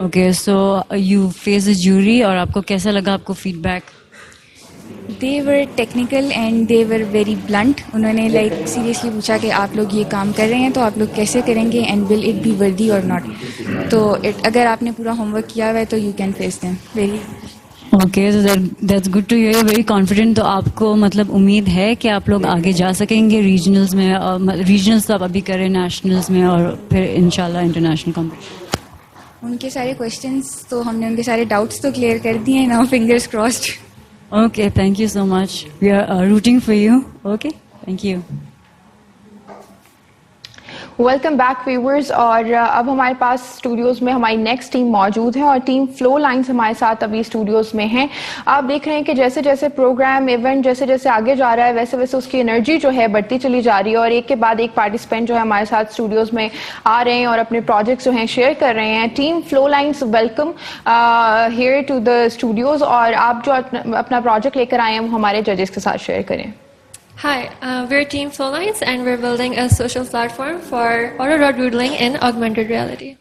Okay, so you face the jury और आपको कैसा लगा, आपको feedback? They were technical and they were very blunt. उन्होंने लाइक सीरियसली पूछा कि आप लोग ये काम कर रहे हैं तो आप लोग कैसे करेंगे and will it be worthy और नॉट. तो अगर आपने पूरा होमवर्क किया हुआ है तो you can face them very. Okay, so that's good to hear, very confident. तो आपको मतलब उम्मीद है कि आप लोग आगे जा सकेंगे रीजनल्स में? रीजनल्स तो आप अभी करें, नेशनल्स में और फिर इंशाल्लाह इंटरनेशनल कॉम्पिटिशन. उनके सारे क्वेश्चंस तो हमने उनके सारे डाउट्स तो क्लियर कर दिए हैं. Now fingers crossed. Okay, thank you so much. We are rooting for you. Okay, thank you. Welcome back viewers. और अब हमारे पास स्टूडियोज में हमारी नेक्स्ट टीम मौजूद है और टीम फ्लो लाइन्स हमारे साथ अभी स्टूडियोज में हैं. आप देख रहे हैं कि जैसे जैसे प्रोग्राम इवेंट जैसे जैसे आगे जा रहा है वैसे वैसे उसकी एनर्जी जो है बढ़ती चली जा रही है और एक के बाद एक पार्टिसिपेंट जो है हमारे साथ स्टूडियोज में आ रहे हैं और अपने प्रोजेक्ट्स जो हैं शेयर कर रहे हैं. Team flow lines welcome here to the studios. और आप जो अपना प्रोजेक्ट लेकर आए हैं वो हमारे जजेस के साथ शेयर करें. Hi, we're Team Flowlines and we're building a social platform for auto doodling in augmented reality.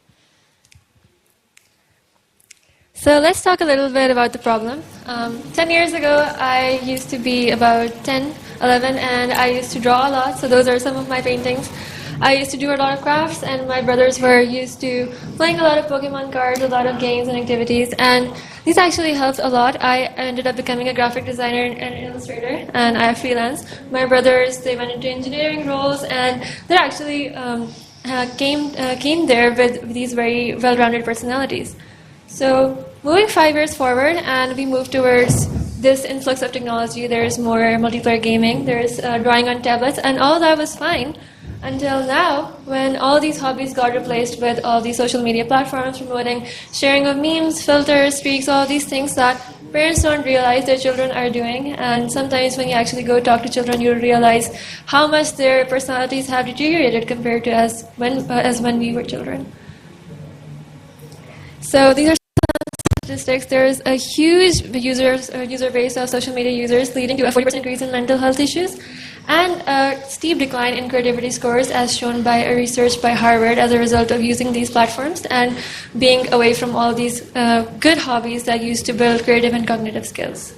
So let's talk a little bit about the problem. 10 years ago, I used to be about 10, 11 and I used to draw a lot, so those are some of my paintings. I used to do a lot of crafts and my brothers were used to playing a lot of Pokemon cards, a lot of games and activities, and these actually helped a lot. I ended up becoming a graphic designer and illustrator and I freelance. My brothers, they went into engineering roles and they actually came there with these very well-rounded personalities. So moving 5 years forward and we moved towards this influx of technology. There's more multiplayer gaming, there's drawing on tablets, and all that was fine. Until now, when all these hobbies got replaced with all these social media platforms promoting sharing of memes, filters, streaks, all these things that parents don't realize their children are doing. And sometimes when you actually go talk to children, you realize how much their personalities have deteriorated compared to as when we were children. So these are statistics. There's a huge user base of social media users, leading to a 40% increase in mental health issues and a steep decline in creativity scores as shown by a research by Harvard as a result of using these platforms and being away from all these good hobbies that used to build creative and cognitive skills.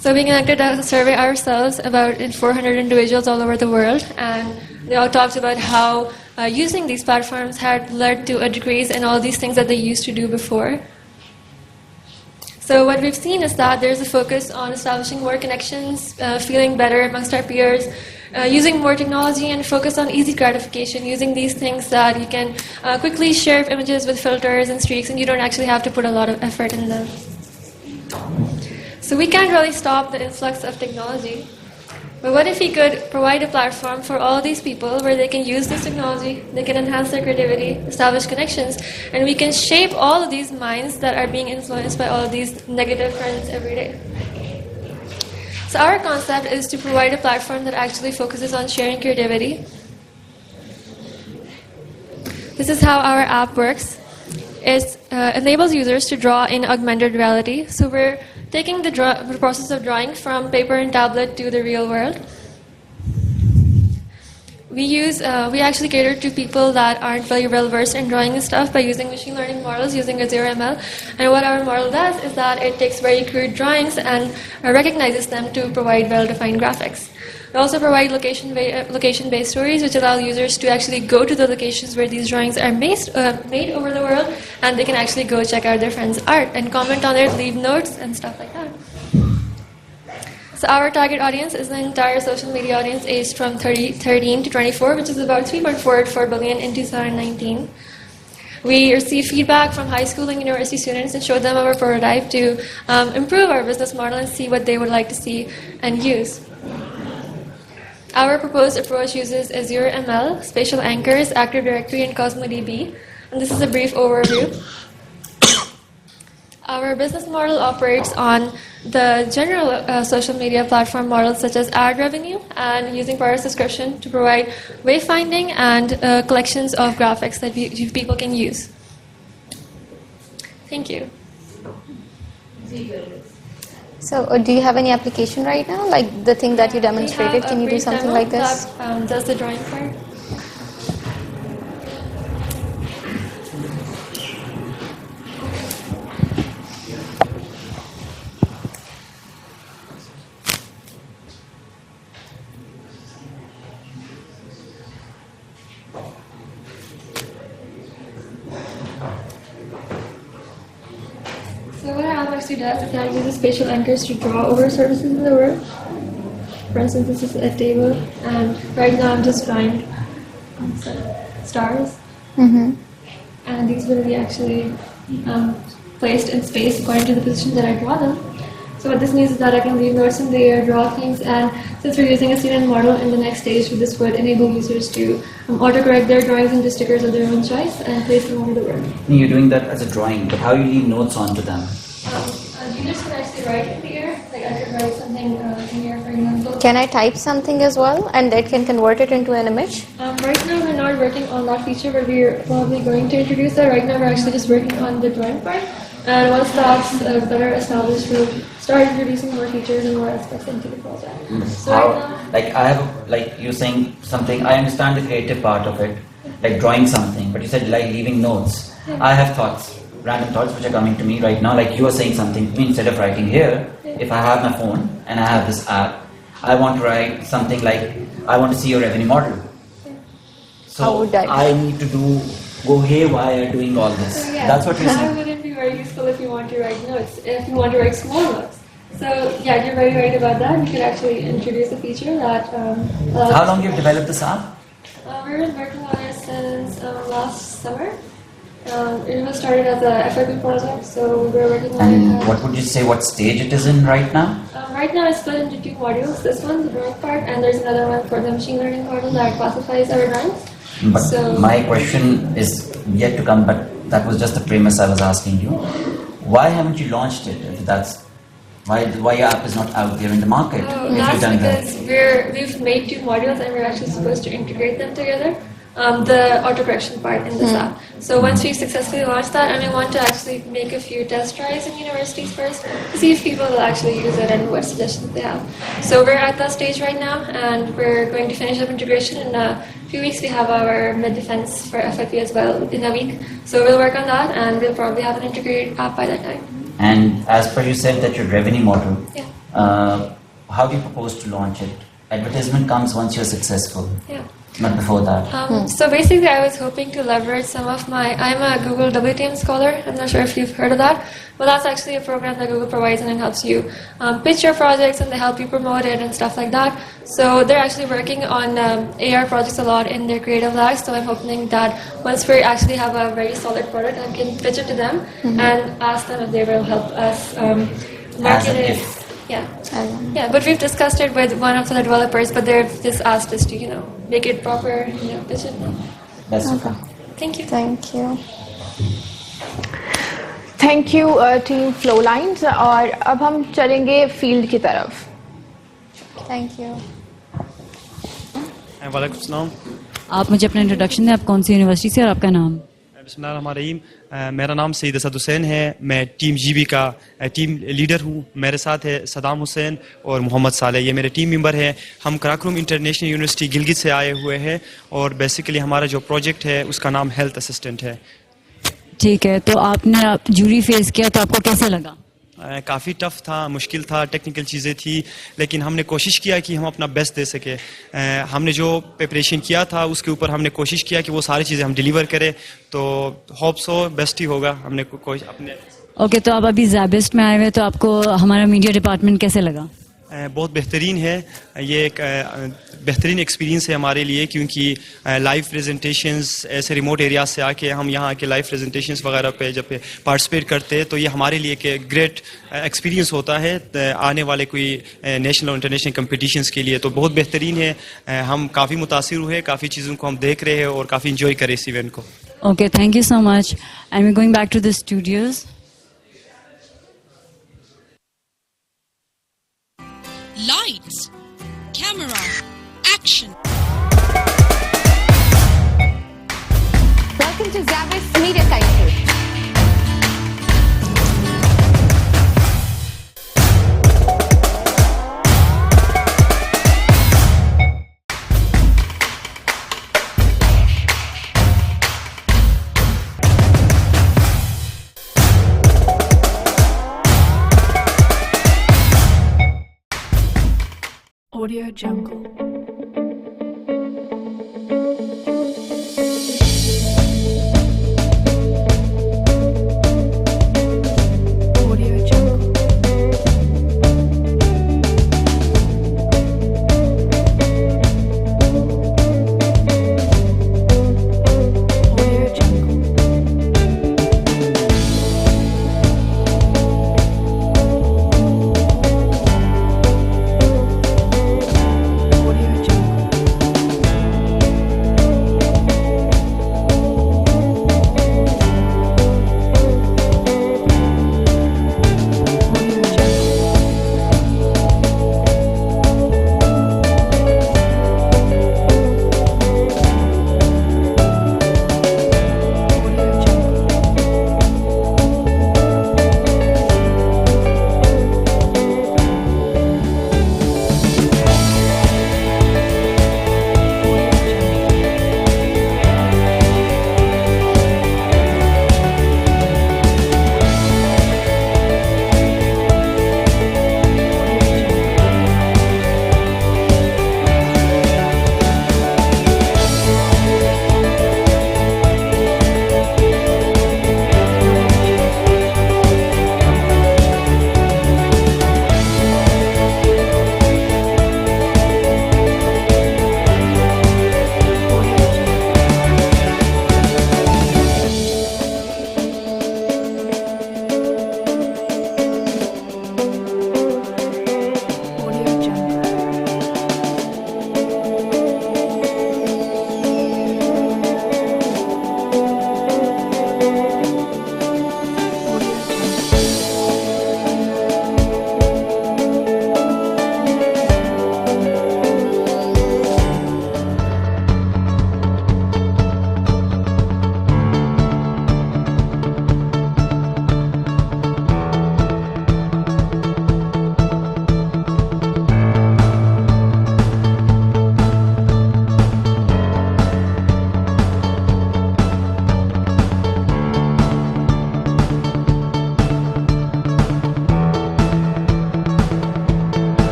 So we conducted a survey ourselves about 400 individuals all over the world, and they all talked about how using these platforms had led to a decrease in all these things that they used to do before. So what we've seen is that there's a focus on establishing more connections, feeling better amongst our peers, using more technology and focus on easy gratification, using these things that you can quickly share images with filters and streaks and you don't actually have to put a lot of effort in them. So we can't really stop the influx of technology, but what if we could provide a platform for all these people where they can use this technology, they can enhance their creativity, establish connections, and we can shape all of these minds that are being influenced by all of these negative trends every day. So our concept is to provide a platform that actually focuses on sharing creativity. This is how our app works. It enables users to draw in augmented reality. So we're taking the process of drawing from paper and tablet to the real world. We actually cater to people that aren't very well versed in drawing and stuff by using machine learning models using a ZeroML. And what our model does is that it takes very crude drawings and recognizes them to provide well-defined graphics. We also provide location-based stories which allow users to actually go to the locations where these drawings are made over the world, and they can actually go check out their friends' art and comment on it, leave notes and stuff like that. So our target audience is the entire social media audience aged from 13 to 24, which is about 3.44 billion in 2019. We receive feedback from high school and university students and show them our prototype to improve our business model and see what they would like to see and use. Our proposed approach uses Azure ML, Spatial Anchors, Active Directory, and CosmoDB. And this is a brief overview. Our business model operates on the general social media platform models such as ad revenue and using product subscription to provide wayfinding and collections of graphics that people can use. Thank you. So, do you have any application right now? Like the thing that you demonstrated, can you do something like this? That does the drawing part. So what App actually does is that it uses spatial anchors to draw over surfaces in the world. For instance, this is a table, and right now I'm just drawing stars. Mm-hmm. And these will be actually placed in space according to the position that I draw them. So what this means is that I can leave notes in the air, draw things, and since we're using a CNN model in the next stage, this would enable users to autocorrect their drawings into stickers of their own choice and place them over the world. You're doing that as a drawing, but how you leave notes onto them? Users can actually write in the air, like I could write something in the air, for example. Can I type something as well, and it can convert it into an image? Right now we're not working on that feature, but we're probably going to introduce that. Right now we're actually just working on the drawing part. And once that's better established, we'll start introducing more features and more aspects into the project. So like you're saying something, I understand the creative part of it, like drawing something, but you said like leaving notes. I have thoughts, random thoughts which are coming to me right now, like you are saying something to me, instead of writing here, if I have my phone and I have this app, I want to write something like, I want to see your revenue model. So I need to go haywire doing all this. So, yeah, that's what you're saying. That wouldn't be very useful if you want to write notes, if you want to write small notes. So yeah, you're very right about that. You could actually introduce a feature that How long have you developed this app? We've been working on it since last summer. It was started as a FIP project, so we're working on it. And what would you say, what stage it is in right now? Right now it's split into two modules. This one, the drawing part, and there's another one for the machine learning model that classifies our drawings. But my question is yet to come, but that was just the premise I was asking you. Why haven't you launched it? If that's why your app is not out there in the market? That's because we've made two modules and we're actually supposed to integrate them together. The autocorrection part in this app. So once we successfully launch that, and I want to actually make a few test tries in universities first to see if people will actually use it and what suggestions they have. So we're at that stage right now, and we're going to finish up integration in a few weeks. We have our mid-defense for FIP as well in a week. So we'll work on that, and we'll probably have an integrated app by that time. And as per you said that your revenue model, how do you propose to launch it? Advertisement comes once you're successful. Yeah. Not before that. So basically I was hoping to leverage some of I'm a Google WTM scholar, I'm not sure if you've heard of that, but that's actually a program that Google provides and it helps you pitch your projects and they help you promote it and stuff like that. So they're actually working on AR projects a lot in their creative labs, so I'm hoping that once we actually have a very solid product, I can pitch it to them and ask them if they will help us market it. Yeah, but we've discussed it with one of the developers, but they've just asked us to, make it proper, pitch it. That's okay. Thank you. Thank you. Thank you team flow lines और अब हम चलेंगे field की तरफ. Thank you. वालेकुम सलाम. आप मुझे अपना इंट्रोडक्शन दें, आप कौन सी यूनिवर्सिटी से और आपका नाम? बिस्मिल्लाहिर्रहमानिर्रहीम. मेरा नाम सईद असद हुसैन है. मैं टीम जीबी का टीम लीडर हूँ. मेरे साथ है सदाम हुसैन और मोहम्मद साले, ये मेरे टीम मेंबर हैं. हम कराकरूम इंटरनेशनल यूनिवर्सिटी गिलगित से आए हुए हैं और बेसिकली हमारा जो प्रोजेक्ट है उसका नाम हेल्थ असिस्टेंट है. ठीक है, तो आपने जूरी फेस किया तो आपको कैसा लगा? काफ़ी टफ था, मुश्किल था, टेक्निकल चीज़ें थी, लेकिन हमने कोशिश किया कि हम अपना बेस्ट दे सके. हमने जो प्रिपरेशन किया था उसके ऊपर हमने कोशिश किया कि वो सारी चीज़ें हम डिलीवर करें, तो होप सो बेस्ट ही होगा. हमने अपने ओके, तो आप अभी ज़ैबिस्ट में आए हुए, तो आपको हमारा मीडिया डिपार्टमेंट कैसे लगा? बहुत बेहतरीन है. ये एक बेहतरीन एक्सपीरियंस है हमारे लिए, क्योंकि लाइव प्रेजेंटेशंस ऐसे रिमोट एरिया से आके हम यहाँ के लाइव प्रेजेंटेशंस वगैरह पे जब पार्टिसिपेट करते हैं तो ये हमारे लिए एक ग्रेट एक्सपीरियंस होता है आने वाले कोई नेशनल और इंटरनेशनल कंपटीशंस के लिए. तो बहुत बेहतरीन है. हम काफ़ी मुतासिर हुए, काफ़ी चीज़ों को हम देख रहे हैं और काफ़ी इंजॉय करें इस इवेंट को. Okay, thank you so much. And we going back to the studios. Lights, camera, action. Welcome to SZABIST Media Sciences. Audio Jungle. Audio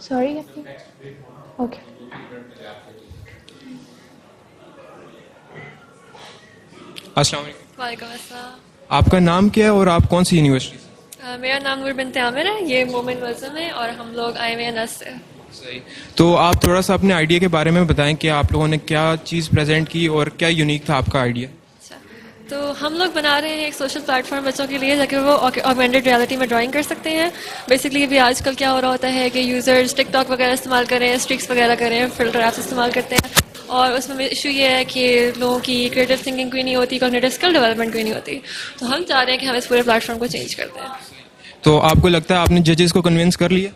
sorry okay अस्सलाम वालेकुम। वालेकुम अस्सलाम। आपका नाम क्या है और आप कौन सी यूनिवर्सिटी से? मेरा नाम नूर बिनते आमिर है, ये मोमिन मज़म है और हम लोग आए हुए हैं नस से। सही। तो आप थोड़ा सा अपने आइडिया के बारे में बताएं कि आप लोगों ने क्या चीज़ प्रेजेंट की और क्या यूनिक था आपका आइडिया? तो हम लोग बना रहे हैं एक सोशल प्लेटफॉर्म बच्चों के लिए ताकि वो ऑगमेंटेड रियलिटी में ड्राइंग कर सकते हैं। बेसिकली भी आजकल क्या हो रहा होता है कि यूज़र्स टिकटॉक वगैरह इस्तेमाल करें, स्ट्रिक्स वगैरह करें, फिल्टर ऐप्स इस्तेमाल करते हैं और उसमें इशू ये है कि लोगों की क्रिएटिव थिंकिंग कोई नहीं होती, कॉग्निटिव स्किल डेवलपमेंट कोई नहीं होती। तो हम चाह रहे हैं कि हम इस पूरे प्लेटफॉर्म को चेंज करते हैं। तो आपको लगता है आपने जजेस को कन्विंस कर लिया?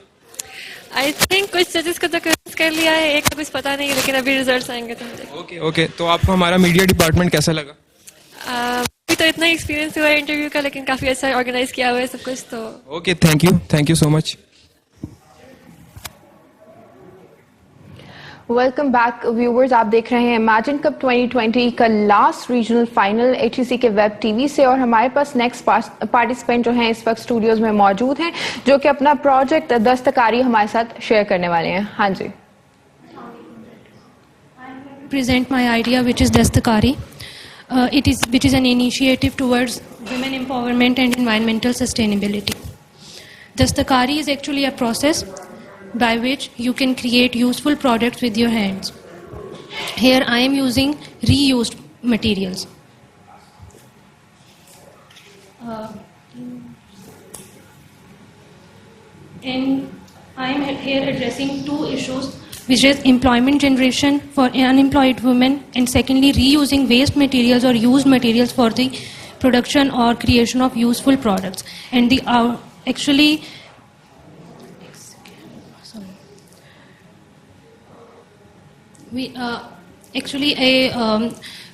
आई थिंक कुछ जजेस को तो कन्विंस कर लिया है, एक का कुछ पता नहीं, लेकिन अभी रिजल्ट्स आएंगे तो मुझे। ओके, तो आपको हमारा मीडिया डिपार्टमेंट कैसा लगा? अभी तो इतना एक्सपीरियंस हुआ है इंटरव्यू का, लेकिन काफ़ी अच्छा ऑर्गेनाइज किया हुआ है सब कुछ। तो okay, thank you so much. Welcome back viewers, आप देख रहे हैं इमेजिन कप 2020 का लास्ट रीजनल फाइनल एचईसी के वेब टीवी से और हमारे पास नेक्स्ट पार्टिसिपेंट जो हैं इस वक्त स्टूडियोज में मौजूद हैं जो कि अपना प्रोजेक्ट दस्तकारी हमारे साथ शेयर करने वाले हैं। हाँ जी। Present my idea, which is dastakari. Which is an initiative towards women empowerment and environmental sustainability. Dastakari is actually a process by which you can create useful products with your hands. Here I am using reused materials. And I am here addressing two issues, which is employment generation for unemployed women, and secondly reusing waste materials or used materials for the production or creation of useful products. And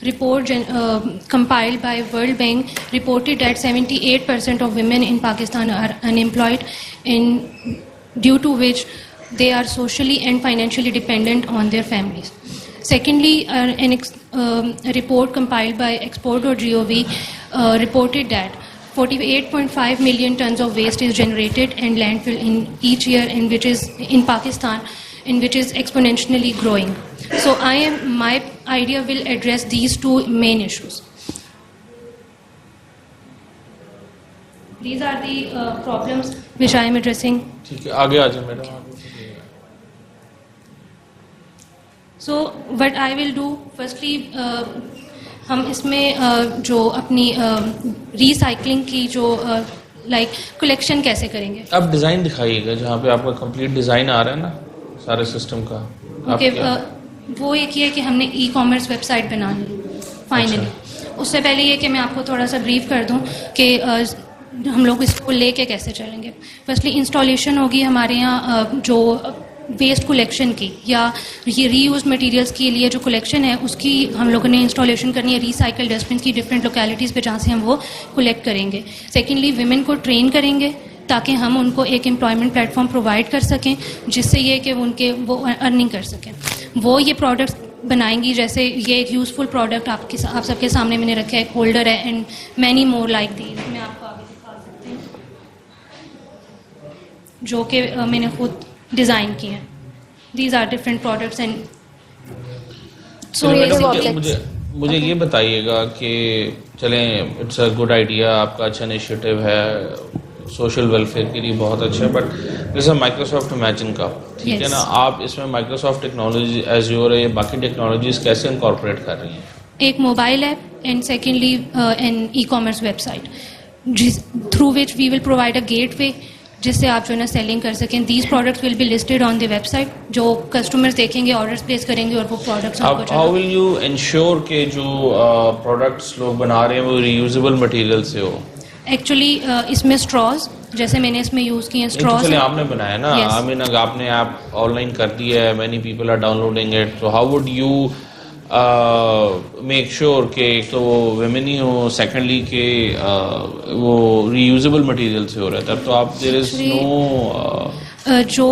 report compiled by World Bank reported that 78% of women in Pakistan are unemployed, due to which they are socially and financially dependent on their families. Secondly, a report compiled by export.gov reported that 48.5 million tons of waste is generated and landfill in each year, in Pakistan, which is exponentially growing. So my idea will address these two main issues. These are the problems which I am addressing. ठीक है, आगे आ जाए madam. So what I will do, firstly, हम इसमें जो अपनी recycling की जो कलेक्शन कैसे करेंगे। आप डिज़ाइन दिखाइएगा जहाँ पे आपका कंप्लीट डिज़ाइन आ रहा है ना सारे सिस्टम का। ओके, वो एक ही है कि हमने ई-कॉमर्स वेबसाइट बनानी फाइनली। उससे पहले ये कि मैं आपको थोड़ा सा ब्रीफ कर दूं कि हम लोग इसको लेके कैसे चलेंगे। फर्स्टली इंस्टॉलेशन होगी हमारे यहाँ जो वेस्ट कलेक्शन की या ये रीयूज मटेरियल्स के लिए जो कलेक्शन है उसकी हम लोगों ने इंस्टॉलेशन करनी है रिसाइकल डस्टबिन की डिफरेंट लोकेलिटीज़ पे जहाँ से हम वो कलेक्ट करेंगे। सेकेंडली विमेन को ट्रेन करेंगे ताकि हम उनको एक एम्प्लॉयमेंट प्लेटफॉर्म प्रोवाइड कर सकें जिससे ये कि वो अर्निंग कर सकें। वो ये प्रोडक्ट्स बनाएंगी, जैसे ये एक यूज़फुल प्रोडक्ट आप सबके सामने मैंने रखा है, एक होल्डर है and many more like these. मैं आपको आगे दिखा सकती हूँ जो कि मैंने खुद डिज़ाइन किए हैं। These are different products and मुझे ये बताइएगा कि चलें इट्स अ गुड आइडिया, आपका अच्छा इनिशिएटिव है, सोशल वेलफेयर के लिए बहुत अच्छा है, बट जैसे माइक्रोसॉफ्ट इमेजिन का ठीक है ना, आप इसमें माइक्रोसॉफ्ट टेक्नोलॉजी एज़्योर है बाकी टेक्नोलॉजीज कैसे इनकॉर्पोरेट कर रही हैं? एक mobile app and secondly an e-commerce website through which we will provide a gateway जिससे आप जो है ना सेलिंग कर सकें। These products will be listed on the website, जो कस्टमर्स देखेंगे ऑर्डर्स प्लेस करेंगे और वो products how will you ensure के जो प्रोडक्ट्स लोग बना रहे हैं वो रीयूजेबल मटेरियल से हो? एक्चुअली इसमें स्ट्रॉज जैसे मैंने इसमें यूज़ किए हैं स्ट्रॉज। आपने बनाया ना, आई मीन अगर आपने ऐप ऑनलाइन कर दिया है, many people are downloading it, so how would you make sure कि एक तो वो विमेन ही हो, सेकेंडली के वो रीयूजेबल मटेरियल से हो रहा है, तब तो आप देयर इज नो जो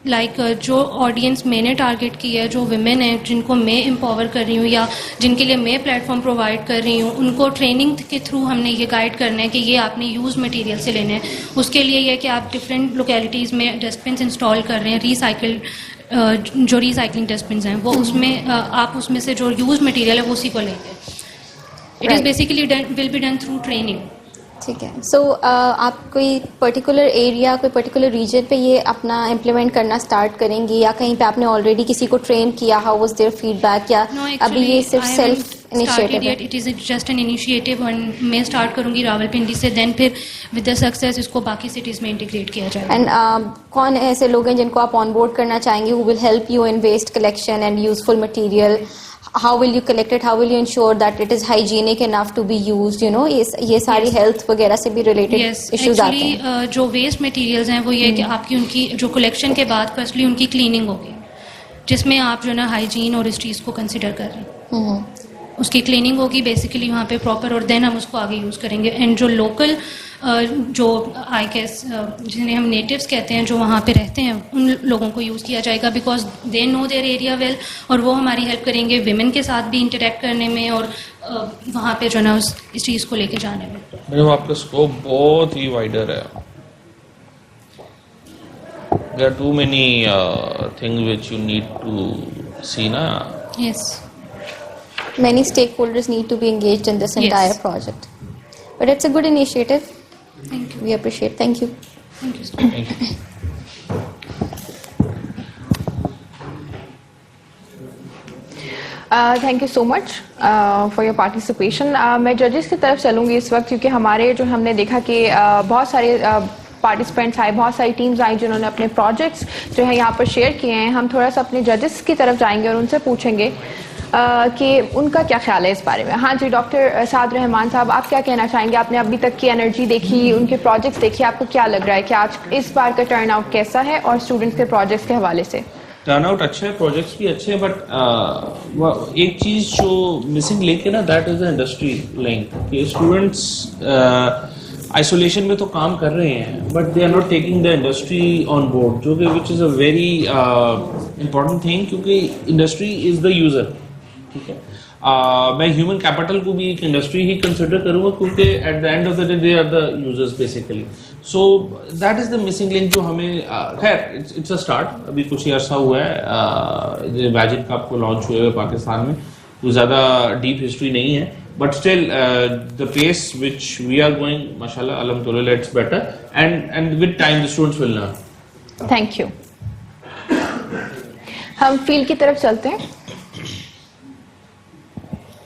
लाइक जो ऑडियंस मैंने टारगेट की है, जो विमेन है जिनको मैं एम्पावर कर रही हूँ या जिनके लिए मैं प्लेटफॉर्म प्रोवाइड कर रही हूँ, उनको ट्रेनिंग के थ्रू हमने ये गाइड करना है कि ये आपने यूज़ मटेरियल से लेने हैं। उसके लिए ये कि आप डिफरेंट लोकेलिटीज़ में डस्टबिन इंस्टॉल कर रहे हैं, रिसाइकिल्ड जो रिसाइकलिंग डस्टबिन हैं वो उसमें आप उसमें से जो यूज़ मटेरियल है वो उसी को लेंगे। It is basically will be done through training. ठीक है। सो आप कोई पर्टिकुलर एरिया, कोई पर्टिकुलर रीजन पे ये अपना इम्प्लीमेंट करना स्टार्ट करेंगी या कहीं पे आपने ऑलरेडी किसी को ट्रेन किया? How was their feedback? या अभी ये सिर्फ सेल्फ इनिशिएटिव है? It is just an initiative और मैं स्टार्ट करूंगी रावलपिंडी से, देन फिर विद द सक्सेस इसको बाकी सिटीज़ में इंटीग्रेट किया जाएगा। एंड कौन ऐसे लोग हैं जिनको आप ऑन बोर्ड करना चाहेंगे who will help you in waste collection and useful material? How will you collect it? How will you ensure that it is hygienic enough to be used? You know, ये सारी health वगैरह से भी related issues आते हैं। जो waste materials हैं वो ये कि आपकी उनकी जो कलेक्शन के बाद फर्स्टली उनकी क्लीनिंग होगी, जिसमें आप जो ना हाइजीन और इस चीज़ को कंसिडर कर रहे हैं। उसकी क्लीनिंग होगी बेसिकली वहाँ पे प्रॉपर, और देन हम उसको आगे यूज़ करेंगे। एंड जो लोकल जो आई गेस जिन्हें हम नेटिव्स कहते हैं, जो वहाँ पे रहते हैं, उन लोगों को यूज़ किया जाएगा because they know their area well, और वो हमारी हेल्प करेंगे विमेन के साथ भी इंटरेक्ट करने में और वहाँ पे जो ना इस चीज़ को लेके जाने में। मैडम आपका स्कोप बहुत ही वाइडर है। There are too many things which you need to see na. Yes. Many stakeholders need to be engaged in this entire project. But it's a good initiative. Thank you. We appreciate. Thank you. Thank you. Thank you. Thank you so much for your participation. मैं जजेस की तरफ चलूँगी इस वक्त, क्योंकि हमारे जो हमने देखा कि बहुत सारे पार्टिसिपेंट्स आए, बहुत सारी टीम्स आई जिन्होंने अपने प्रोजेक्ट्स जो है यहाँ पर शेयर किए हैं। हम थोड़ा सा अपने जजेस की तरफ जाएंगे और उनसे पूछेंगे कि उनका क्या ख्याल है इस बारे में। हाँ जी, डॉक्टर साद रहमान साहब, आप क्या कहना चाहेंगे? आपने अभी तक की एनर्जी देखी, उनके प्रोजेक्ट्स देखी, आपको क्या लग रहा है कि आज इस बार का टर्न आउट कैसा है और स्टूडेंट्स के प्रोजेक्ट्स के हवाले से? टर्न आउट अच्छा है, प्रोजेक्ट्स भी अच्छे हैं, बट एक चीज़ जो मिसिंग लिंक है ना, that is the industry link. कि स्टूडेंट्स आइसोलेशन में तो काम कर रहे हैं but they are not taking the industry on board, जो कि which is a very important thing, क्योंकि इंडस्ट्री इज़ द यूज़र। ठीक है, मैं ह्यूमन कैपिटल को भी एक इंडस्ट्री ही कंसिडर करूँगा, क्योंकि at the end of the day they are the users basically. So that is the missing link जो हमें खैर इट्स अ स्टार्ट। अभी कुछ ही अर्सा हुआ है इमेजिन कप को लॉन्च हुए हुए पाकिस्तान में, तो ज़्यादा डीप हिस्ट्री नहीं है, but still the pace which we are going, mashallah, alhamdulillah, it's better, and with time the students will learn. Thank you. हम फील्ड की तरफ चलते हैं।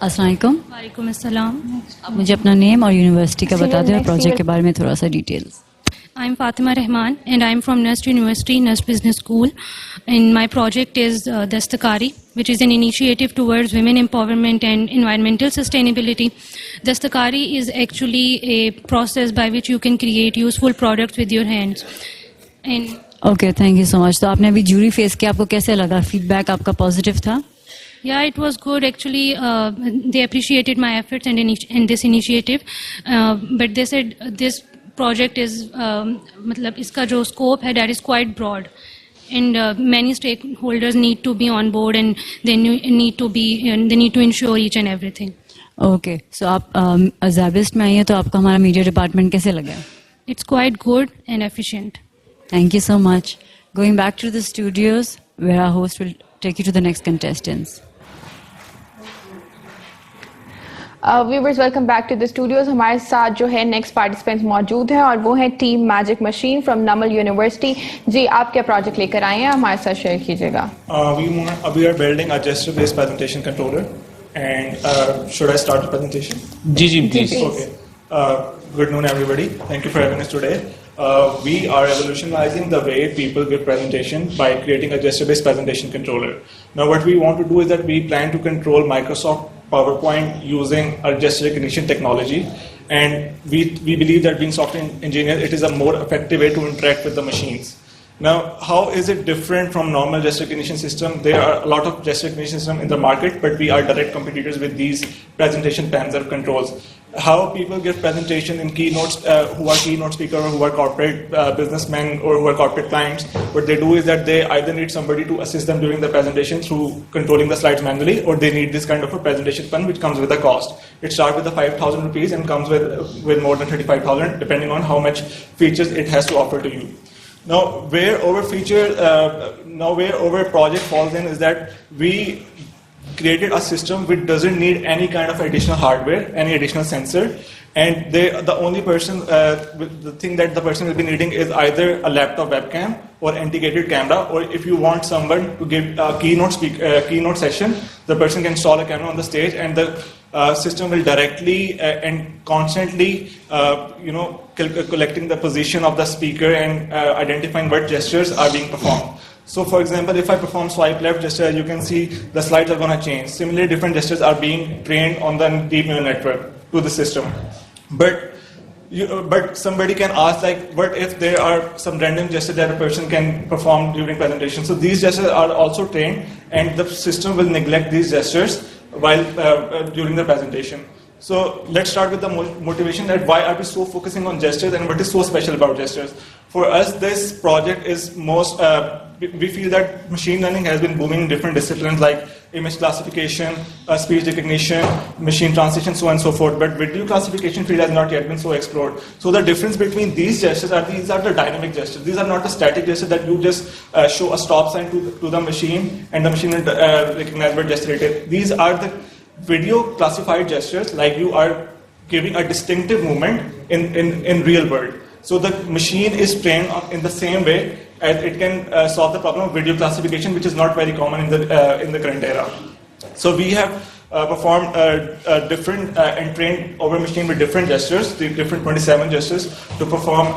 अस्सलाम वालेकुम। वालेकुम अस्सलाम। आप मुझे अपना नेम और यूनिवर्सिटी का बता दें और प्रोजेक्ट के बारे में थोड़ा सा details. I'm Fatima Rahman and I'm from Nust University, Nust Business School, and my project is Dastakari, which is an initiative towards women empowerment and environmental sustainability. Dastakari is actually a process by which you can create useful products with your hands. And Okay, thank you so much. तो आपने अभी jury face किया, आपको कैसे लगा? Feedback आपका positive था? yeah, it was good actually. They appreciated my efforts and this initiative, but they said this project is मतलब इसका जो scope है that is quite broad, and many stakeholders need to be on board and they need to ensure each and everything. Okay, so आप SZABIST में आई हैं, तो आपको हमारा मीडिया डिपार्टमेंट कैसे लगा? It's quite good and efficient. Thank you so much. Going back to the studios where our host will take you to the next contestants. Viewers, welcome back to the studios. हमारे साथ जो है next participants मौजूद हैं और वो है team magic machine from Namal university. जी, आप क्या प्रोजेक्ट लेकर आए हैं, हमारे साथ शेयर कीजिएगा। We are building a gesture-based presentation controller, and should I start the presentation? Ji, please. Okay. Good noon, everybody. Thank you for having us today. We are revolutionizing the way people give presentation by creating a gesture-based presentation controller. Now, what we want to do is that we plan to control Microsoft PowerPoint using a gesture recognition technology, and we believe that being software engineers, it is a more effective way to interact with the machines. Now, how is it different from normal gesture recognition system? There are a lot of gesture recognition systems in the market, but we are direct competitors with these presentation pans or controls. how people give presentation in keynotes, who are keynote speakers or who are corporate businessmen or who are corporate clients. What they do is that they either need somebody to assist them during the presentation through controlling the slides manually, or they need this kind of a presentation fund which comes with a cost. It starts with the 5,000 rupees and comes with more than 35,000 depending on how much features it has to offer to you. Now, where our project falls in is that we created a system which doesn't need any kind of additional hardware, any additional sensor, and the only person, the thing that the person will be needing is either a laptop webcam or integrated camera, or if you want someone to give a keynote session, the person can install a camera on the stage, and the system will directly and constantly, collecting the position of the speaker and identifying what gestures are being performed. So for example, if I perform swipe left gesture, you can see the slides are going to change. Similarly, different gestures are being trained on the deep neural network to the system. But somebody can ask, like, what if there are some random gestures that a person can perform during presentation? So these gestures are also trained, and the system will neglect these gestures while during the presentation. So let's start with the motivation that why are we so focusing on gestures and what is so special about gestures? For us, this project is most, we feel that machine learning has been booming in different disciplines like image classification, speech recognition, machine translation, so on and so forth. But video classification field has not yet been so explored. So the difference between these gestures are these are the dynamic gestures. These are not the static gestures that you just show a stop sign to the machine and the machine will recognize what gesture it is. These are the video classified gestures, like you are giving a distinctive movement in real world. So the machine is trained in the same way as it can solve the problem of video classification, which is not very common in the current era. So we have performed different and trained our machine with different gestures, the different 27 gestures, to perform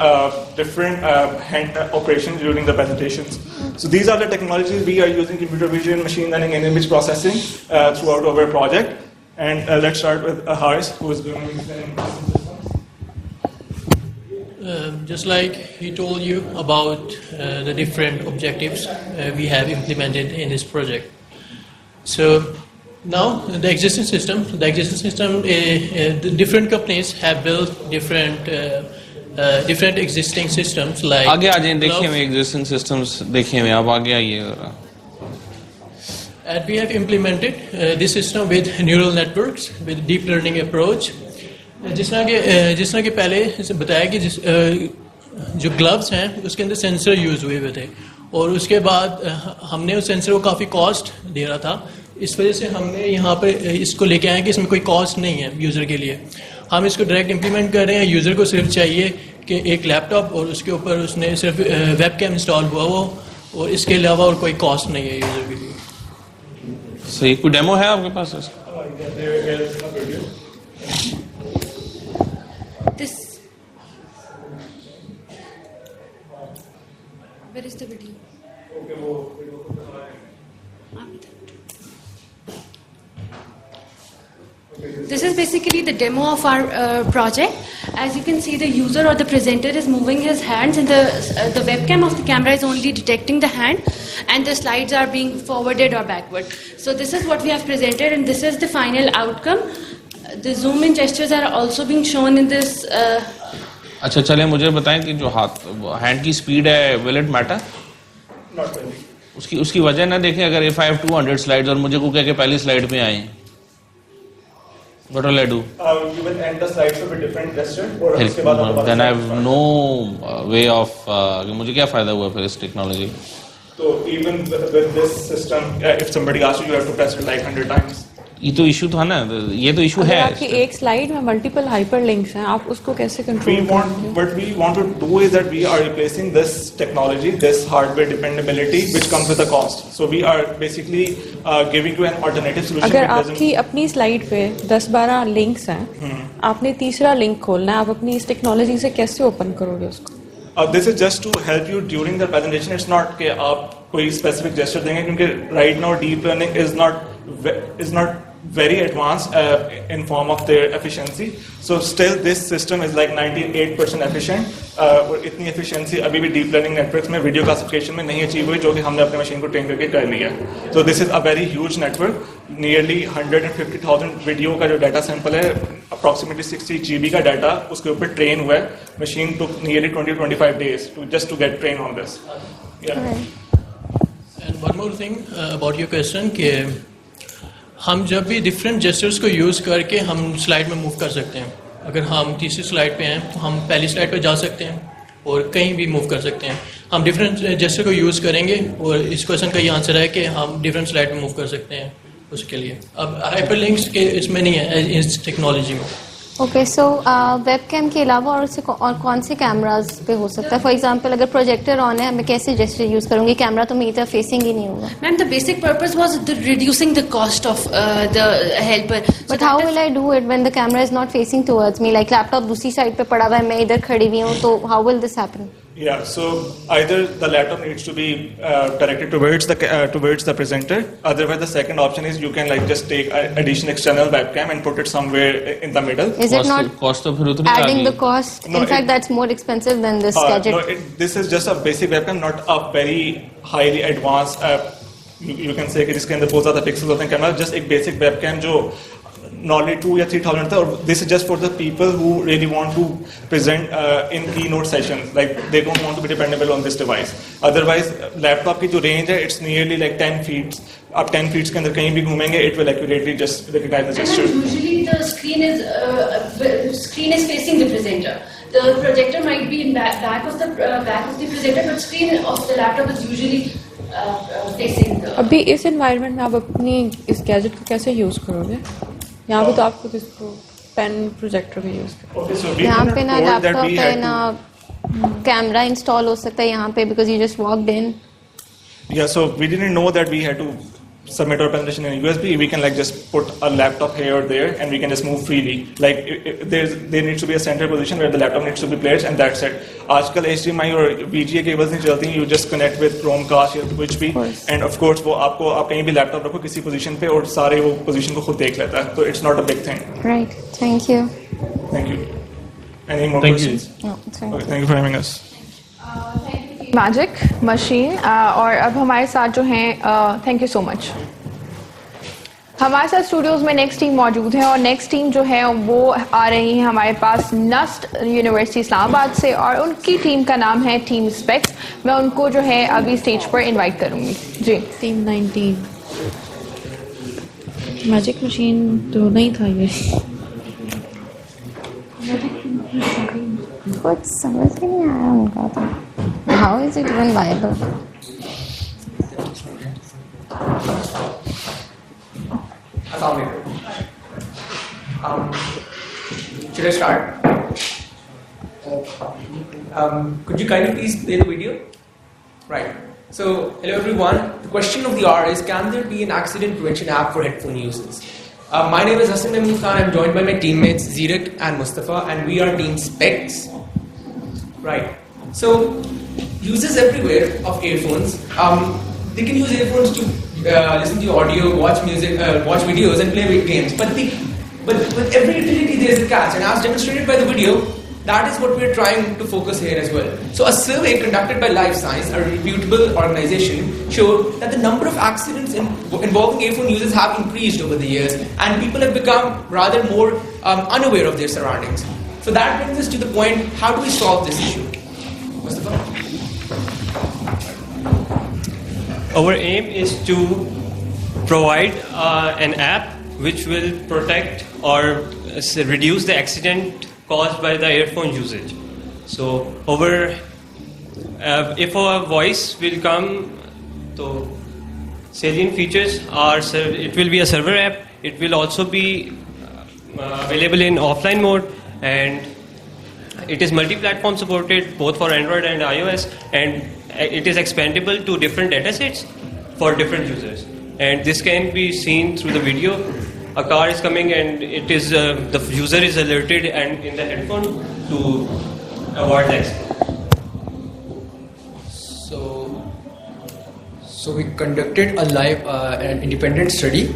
different hand operations during the presentations. So these are the technologies we are using: computer vision, machine learning, and image processing throughout our project. And let's start with Haris, who is going to explain. Just like he told you about the different objectives we have implemented in this project. So now the existing system, the different companies have built different existing systems like. आगे आ जाएं, देखिए हमें existing systems देखिए हमें, आप आगे आइए. And we have implemented this system with neural networks, with deep learning approach. जिस तरह के पहले बताया कि जो ग्लव्स हैं उसके अंदर सेंसर यूज़ हुए थे, और उसके बाद हमने उस सेंसर को काफ़ी कॉस्ट दे रहा था. इस वजह से हमने यहाँ पर इसको लेके आए कि इसमें कोई कॉस्ट नहीं है यूज़र के लिए. हम इसको डायरेक्ट इम्प्लीमेंट कर रहे हैं. यूज़र को सिर्फ चाहिए कि एक लैपटॉप और उसके ऊपर उसने सिर्फ वेबकैम इंस्टॉल हुआ हो, और इसके अलावा और कोई कॉस्ट नहीं है यूज़र के लिए. सही, कोई डेमो है आपके पास इसका? Where is the video? This is basically the demo of our project. As you can see, the user or the presenter is moving his hands, and the webcam of the camera is only detecting the hand, and the slides are being forwarded or backward. So this is what we have presented, and this is the final outcome. The zoom in gestures are also being shown in this. अच्छा, चले मुझे बताएं कि जो hand की speed है, will it matter? Not really. उसकी वजह ना देखें, अगर if I have 200 slides और मुझे को कह के पहली स्लाइड पे आए, what will I do? You will end the slides with different gesture, और उसके बाद then I have no way of मुझे क्या फायदा हुआ फिर इस technology? So even with this system, if somebody asks you, you have to press it like 100 times. ये तो इशू था ना, ये तो इशू है. आपकी एक स्लाइड में मल्टीपल हाइपरलिंक्स हैं, आप उसको कैसे कंट्रोल करेंगे? What we want to do is that we are replacing this technology, this hardware dependability, which comes with a cost. So we are basically giving you an alternative solution. अगर आपकी अपनी slide पे 10-12 links हैं, आपने तीसरा link खोलना है, आप अपनी इस टेक्नोलॉजी से कैसे ओपन करोगे उसको? This is just to help you during the presentation. It's not कि आप कोई specific gesture देंगे, क्योंकि right now deep learning is not very advanced in form of their efficiency. So still this system is like 98% efficient. और इतनी efficiency अभी भी deep learning networks में video classification में नहीं achieve हुई, जो कि हमने अपने machine को train करके कर लिया. So this is a very huge network. Nearly 150,000 video का जो data sample है, approximately 60 GB का डाटा उसके ऊपर ट्रेन हुआ है. Machine took nearly 20-25 days just to get trained on this. Yeah. And one more thing about your question कि हम जब भी डिफरेंट जेस्चर्स को यूज़ करके हम स्लाइड में मूव कर सकते हैं. अगर हम तीसरी स्लाइड पे हैं तो हम पहली स्लाइड पे जा सकते हैं और कहीं भी मूव कर सकते हैं. हम डिफरेंट जेस्चर को यूज़ करेंगे और इस क्वेश्चन का ये आंसर है कि हम डिफरेंट स्लाइड पे मूव कर सकते हैं उसके लिए. अब हाइपरलिंक्स के इसमें नहीं है इस टेक्नोलॉजी में. ओके सो वेबकैम के अलावा और उससे और कौन से कैमराज पे हो सकता है? फॉर एग्जांपल अगर प्रोजेक्टर ऑन है मैं कैसे जेस्चर यूज़ करूँगी? कैमरा तो मेरी तरफ फेसिंग ही नहीं होगा. Ma'am, the basic purpose was reducing the cost of the helper. But how will I do it when the camera is not facing towards me? Like laptop दूसरी side पे पड़ा हुआ है, मैं इधर खड़ी हुई हूँ, तो how will this happen? Yeah, so either the laptop needs to be directed towards the presenter. Otherwise, the second option is you can like just take additional external webcam and put it somewhere in the middle. Is it not adding the cost? No, in fact, that's more expensive than this gadget. No, this is just a basic webcam, not a very highly advanced. You can say कि जिसके अंदर बहुत ज़्यादा pixels होते हैं camera. Just एक basic webcam जो normally 2 या 3,000 था. और this is just for the people who really want to present in keynote sessions. Like they don't want to be dependable on this device. Otherwise, laptop की जो range है, it's nearly like 10 feet. आप 10 feet के अंदर कहीं भी घूमेंगे, it will accurately just recognize the gesture. Usually the screen is facing the presenter. The projector might be in back of the presenter, but screen of the laptop is usually facing the. अभी इस environment में आप अपनी इस gadget को कैसे use करोगे? यहाँ पे तो आपको इसको पेन प्रोजेक्टर भी यूज़ करोगे. यहाँ पे ना लैपटॉप पे ना कैमरा इंस्टॉल हो सकता है यहाँ पे because you just walked in. Yeah, so we didn't know that we had to submit our presentation in USB. We can like just put a laptop here or there and we can just move freely. Like there needs to be a center position where the laptop needs to be placed and that's it. आजकल HDMI और VGA cables नहीं चलती. You just connect with Chromecast या कुछ भी and of course वो आपको आप कहीं भी लैपटॉप रखो किसी पोजीशन पे और सारे वो पोजीशन को खुद देख लेता है. तो it's not a big thing. Right. Thank you. Thank you. Any more questions? No, okay, thank you for having us. Magic machine और अब हमारे साथ जो हैं थैंक यू सो मच. हमारे साथ स्टूडियोज में नेक्स्ट टीम मौजूद है और नेक्स्ट टीम जो है वो आ रही है हमारे पास नस्ट यूनिवर्सिटी इस्लामाबाद से और उनकी टीम का नाम है टीम स्पेक्स. मैं उनको जो है अभी स्टेज पर इनवाइट करूंगी. जी टीम 19 मैजिक मशीन तो नहीं था ये. कुछ समझ ही नहीं आया उनका तो. How is it even viable? Should I start? Could you kindly please play the video? Right. So, hello everyone. The question of the hour is, can there be an accident prevention app for headphone users? My name is Hassan Mahmood Khan. I'm joined by my teammates Zirak and Mustafa, and we are Team Specs. Right. So, users everywhere of earphones, they can use earphones to listen to audio, watch music, watch videos, and play games. But with every utility, there is a catch, and as demonstrated by the video, that is what we are trying to focus here as well. So, a survey conducted by Life Science, a reputable organization, showed that the number of accidents involving earphone users have increased over the years, and people have become rather more unaware of their surroundings. So that brings us to the point: how do we solve this issue? Mustafa? Our aim is to provide an app which will protect or reduce the accident caused by the earphone usage. So if our voice will come, so salient features are, it will be a server app. It will also be available in offline mode, and it is multi-platform supported both for Android and iOS, and it is expandable to different datasets for different users. And this can be seen through the video. A car is coming and it is the user is alerted and in the headphone to avoid the accident. So we conducted a live an independent study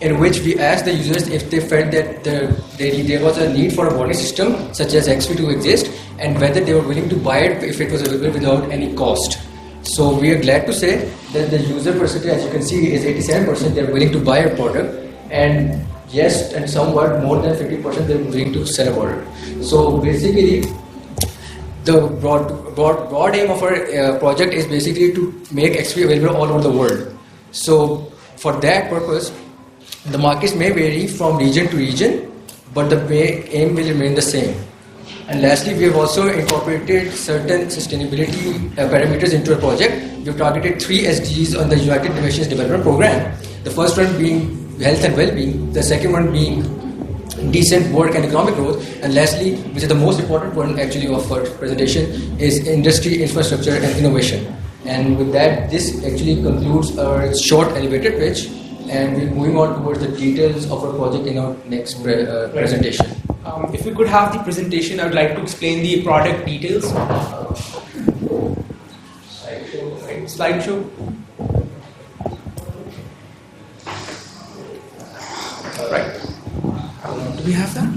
in which we asked the users if they felt that there was a need for a warning system such as XP to exist, and whether they were willing to buy it if it was available without any cost. So we are glad to say that the user percentage, as you can see, is 87%. They are willing to buy a product, and yes, and somewhat more than 50% they're willing to sell about it. So basically, the broad aim of our project is basically to make XP available all over the world. So for that purpose, the markets may vary from region to region, but the aim will remain the same. And lastly, we have also incorporated certain sustainability parameters into our project. We have targeted 3 SDGs on the United Nations Development Program. The first one being health and well-being, the second one being decent work and economic growth, and lastly, which is the most important one actually of our presentation, is industry, infrastructure and innovation. And with that, this actually concludes our short elevator pitch, and we're moving on towards the details of our project in our next presentation. If we could have the presentation, I would like to explain the product details. Slideshow. Right. Do we have that?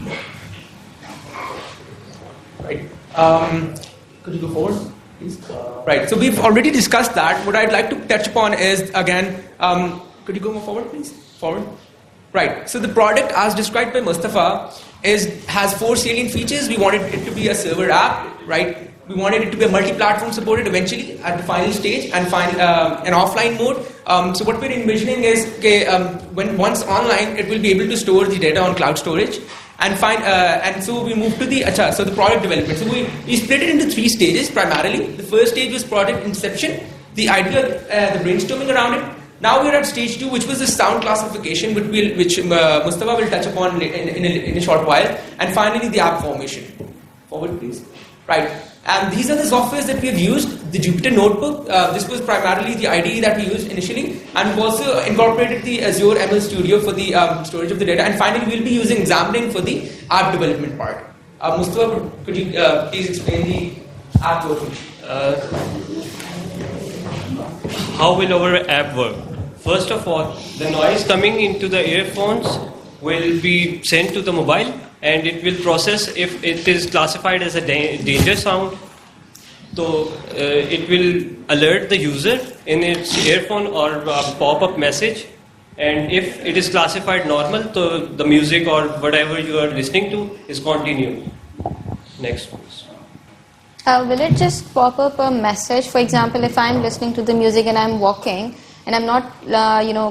Right. Could you go forward, please? Right. So we've already discussed that. What I'd like to touch upon is again. Could you go more forward, please? Forward. Right. So the product, as described by Mustafa, has 4 salient features. We wanted it to be a server app, right? We wanted it to be a multi-platform supported eventually at the final stage, and an offline mode. So what we're envisioning is, when once online, it will be able to store the data on cloud storage, and so we move to the product development. So we split it into 3 stages primarily. The first stage was product inception, the idea, the brainstorming around it. Now we're at stage 2, which was the sound classification, which Mustafa will touch upon in a short while, and finally the app formation. Forward, please. Right. And these are the softwares that we have used. The Jupyter Notebook, this was primarily the IDE that we used initially, and we also incorporated the Azure ML Studio for the storage of the data, and finally we'll be using Xamarin for the app development part. Mustafa, could you please explain the app working? How will our app work? First of all, the noise coming into the earphones will be sent to the mobile, and it will process if it is classified as a danger sound. So it will alert the user in its earphone or a pop-up message, and if it is classified normal, so the music or whatever you are listening to is continued. Next, please. Will it just pop up a message? For example, if I'm listening to the music and I'm walking and I'm not,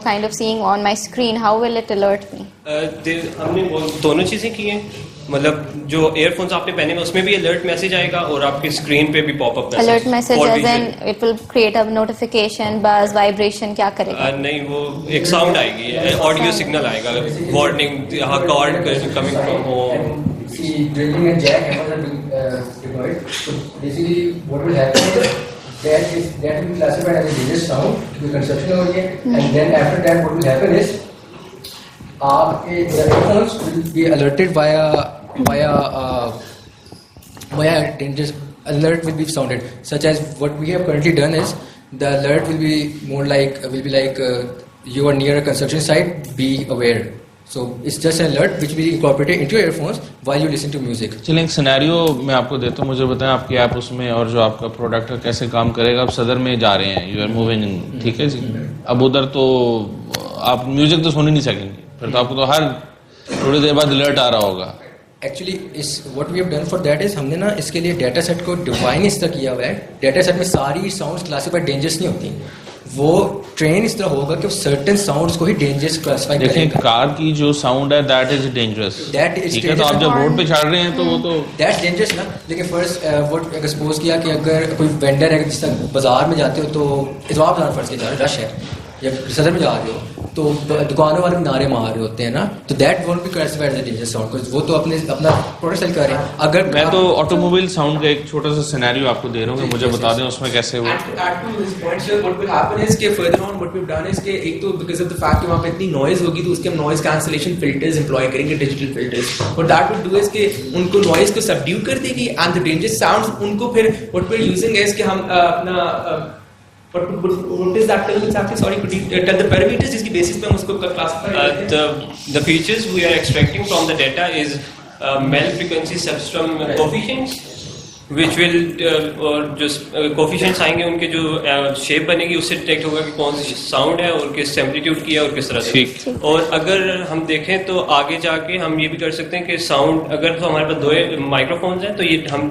kind of seeing on my screen, how will it alert me? हमने दोनों चीजें की हैं. मतलब जो earphones आपने पहने हैं उसमें भी alert message आएगा और आपकी screen पे भी pop-up message. Alert message as in it will create a notification, buzz, vibration, क्या करेगा? नहीं, वो एक sound आएगी, audio signal आएगा, warning, car coming from home. See, drilling and jackhammer are being deployed. So basically, what will happen is that will be classified as a dangerous sound to be conception over here, and then after that, what will happen is, the earphones will be alerted via dangerous alert will be sounded. Such as what we have currently done is the alert will be like you are near a construction site. Be aware. So it's just an alert which will be incorporated into your earphones while you listen to music. चलिए एक scenario मैं आपको देता हूँ, मुझे बताएं आपकी app उसमें और जो आपका प्रोडक्ट है कैसे काम करेगा. आप सदर में जा रहे हैं, यू आर मूविंग इन, ठीक है जी. अब उधर तो आप म्यूजिक तो सुन ही नहीं सकेंगे, फिर तो आपको तो हर थोड़ी देर बाद अलर्ट आ रहा होगा. एक्चुअली इस what we have done for that is, हमने ना इसके लिए डाटा सेट को डिवाइन इस तरह किया हुआ है. डाटा सेट में सारी साउंड्स क्लासिफाइड डेंजरस नहीं होती, वो ट्रेन इस तरह होगा कि सर्टेन साउंड्स को ही डेंजरस क्लासिफाई करेगा. देखिए कार की जो साउंड है दैट इज डेंजरस, ठीक है. तो आप जब रोड पे चढ़ रहे हैं तो वो तो दैट्स डेंजरस ना. लेकिन फर्स्ट व्हाट अगर सपोज किया कि अगर कोई वेंडर है, जिस तरह बाजार में जाते हो तो इतवार बाजार फर्स्ट के जा रहे रश है, या सदर में जा रहे हो तो दुकानों वाले नारे मार रहे होते हैं ना, तो that won't be classified as dangerous sound, because वो तो अपना प्रोडक्ट सेल कर रहे हैं. अगर मैं तो ऑटोमोबाइल साउंड का एक छोटा सा सिनेरियो आपको दे रहा हूँ, मुझे बता दें उसमें कैसे वो what will happen is कि further on what we've done is कि एक तो because of the fact कि वहाँ पे इतनी noise होगी तो उसके हम noise cancellation filters employ करेंगे, digital filters. What that would do is कि उनको noise को subdue कर देगी, and the dangerous sounds उनको फिर what we're using is कि हम अपना what is that term exactly? Sorry, could you tell the parameters जिसकी basis पे हम उसको classify? The features we are extracting from the data is mel frequency substrum coefficients, which will और जो coefficients आएंगे उनके जो शेप बनेगी उससे डिटेक्ट होगा कि कौन सी साउंड है और किस एम्पलीट्यूड की है और किस तरह से। और अगर हम देखें तो आगे जाके हम ये भी कर सकते हैं कि साउंड अगर तो हमारे पास दो माइक्रोफोन्स हैं तो ये हम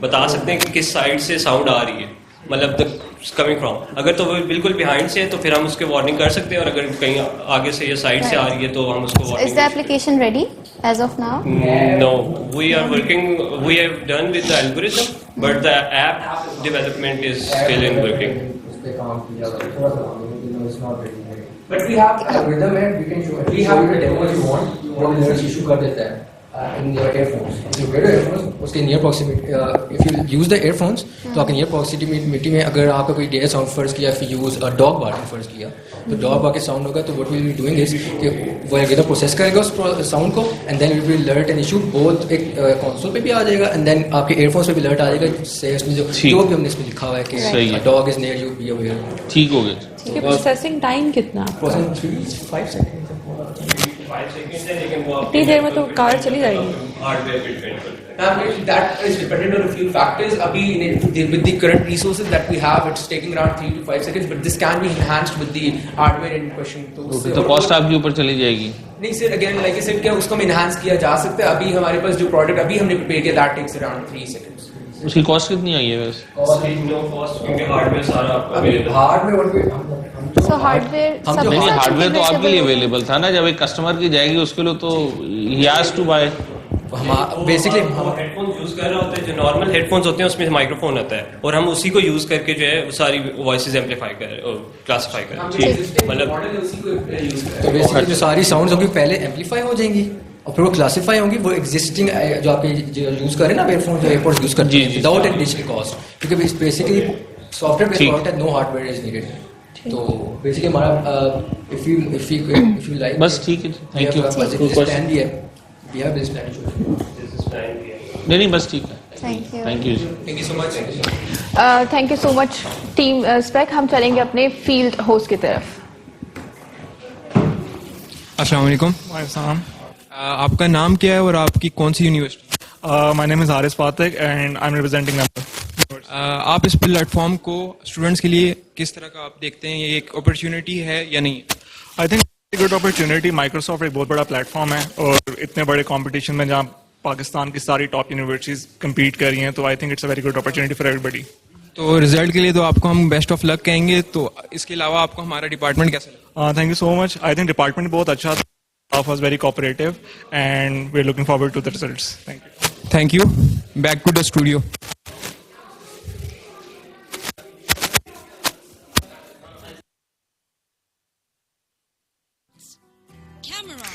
बता सकते हैं कि किस साइड से साउंड आ रही है, मतलब कमिंग फ्रॉम। अगर तो वो बिल्कुल बिहाइंड से है तो फिर हम उसके वार्निंग कर सकते हैं, और अगर कहीं आगे से या साइड से आ रही है तो हम उसको warning. Is the application ready as of now? No, we are working. We have done with the algorithm, but the app development is still in working. But we have algorithm and we can show. We have the demo if you want. वो algorithm issue कर देता है in your earphones. If you get earphones, उसके near proximity. If you use the earphones, तो आपके near proximity में अगर आपका कोई deer sound फर्ज किया, if you use a dog barking फर्ज किया, तो dog barking sound होगा, तो what we'll be doing is कि वो algorithm process करेगा उस sound को, and then we will alert an issue both एक console पे भी आ जाएगा, and then आपके earphones पे भी alert आ जाएगा, से इसमें जो भी हमने इसमें लिखा हुआ है कि a dog is near you, be aware. ठीक हो गया। ठीक है, प्रोसेसिंग टाइम कितना? Processing 5 seconds. इतनी देर में तो कार चली जाएगी। That is dependent on a few factors. अभी with the current resources that we have, it's taking around 3 to 5 seconds, but this can be enhanced with the hardware in question. तो cost आपके ऊपर चली जाएगी। नहीं sir, again like I said, क्या उसको हम enhance किया जा सकता है। अभी हमारे पास जो product अभी हमने prepare किया, that takes around 3 seconds. उसकी कॉस्ट कितनी आई है वैसे? क्योंकि हार्डवेयर सारा So hardware. नहीं, हार्डवेयर तो आपके लिए अवेलेबल था ना, जब एक कस्टमर की जाएगी उसके लिए तो he has to buy। Basically हम हेडफोन्स यूज कर रहे होते हैं, जो नॉर्मल हेडफोन्स होते हैं उसमें माइक्रोफोन आता है, और हम उसी को यूज करके जो है वो सारी वॉइसेस एम्पलीफाई कर रहे हैं, क्लासिफाई कर रहे हैं। मतलब तो बेसिकली जो सारी साउंड्स होंगी पहले एम्पलीफाई हो जाएंगी और फिर वो क्लासिफाई होंगी, वो एग्जिस्टिंग जो आपके यूज कर रहे हैं ना एयरफोन, जो एयरपोर्ट्स यूज करते हैं विदाउट एडिशनल कॉस्ट, क्योंकि बेसिकली सॉफ्टवेयर बेस्ड प्रोडक्ट है, नो हार्डवेयर इज नीडेड। तो बेसिकली हमारा इफ यू लाइक बस ठीक है, थैंक यू। प्लान भी है, वी हैव दिस प्लान। नहीं बस ठीक है, thank you so much. Thank you so much team Spec. हम चलेंगे अपने फील्ड होस्ट की तरफ। अस्सलाम वालेकुम। आपका नाम क्या है और आपकी कौन सी university? My name is Haris Patik and I am representing number. आप इस प्लेटफॉर्म को स्टूडेंट्स के लिए किस तरह का आप देखते हैं, ये एक अपॉर्चुनिटी है या नहीं? I think good opportunity. Microsoft एक बहुत बड़ा प्लेटफॉर्म है और इतने बड़े कंपटीशन में जहाँ पाकिस्तान की सारी टॉप यूनिवर्सिटीज कम्पीट कर रही हैं, तो I think it's a very good opportunity for everybody. तो रिजल्ट के लिए तो आपको हम बेस्ट ऑफ लक कहेंगे। तो इसके अलावा आपको हमारा डिपार्टमेंट कैसा लगा? Thank you so much. I think department बहुत अच्छा था, staff was very cooperative and we're looking forward to the results. Thank you. Back to the studio. Camera.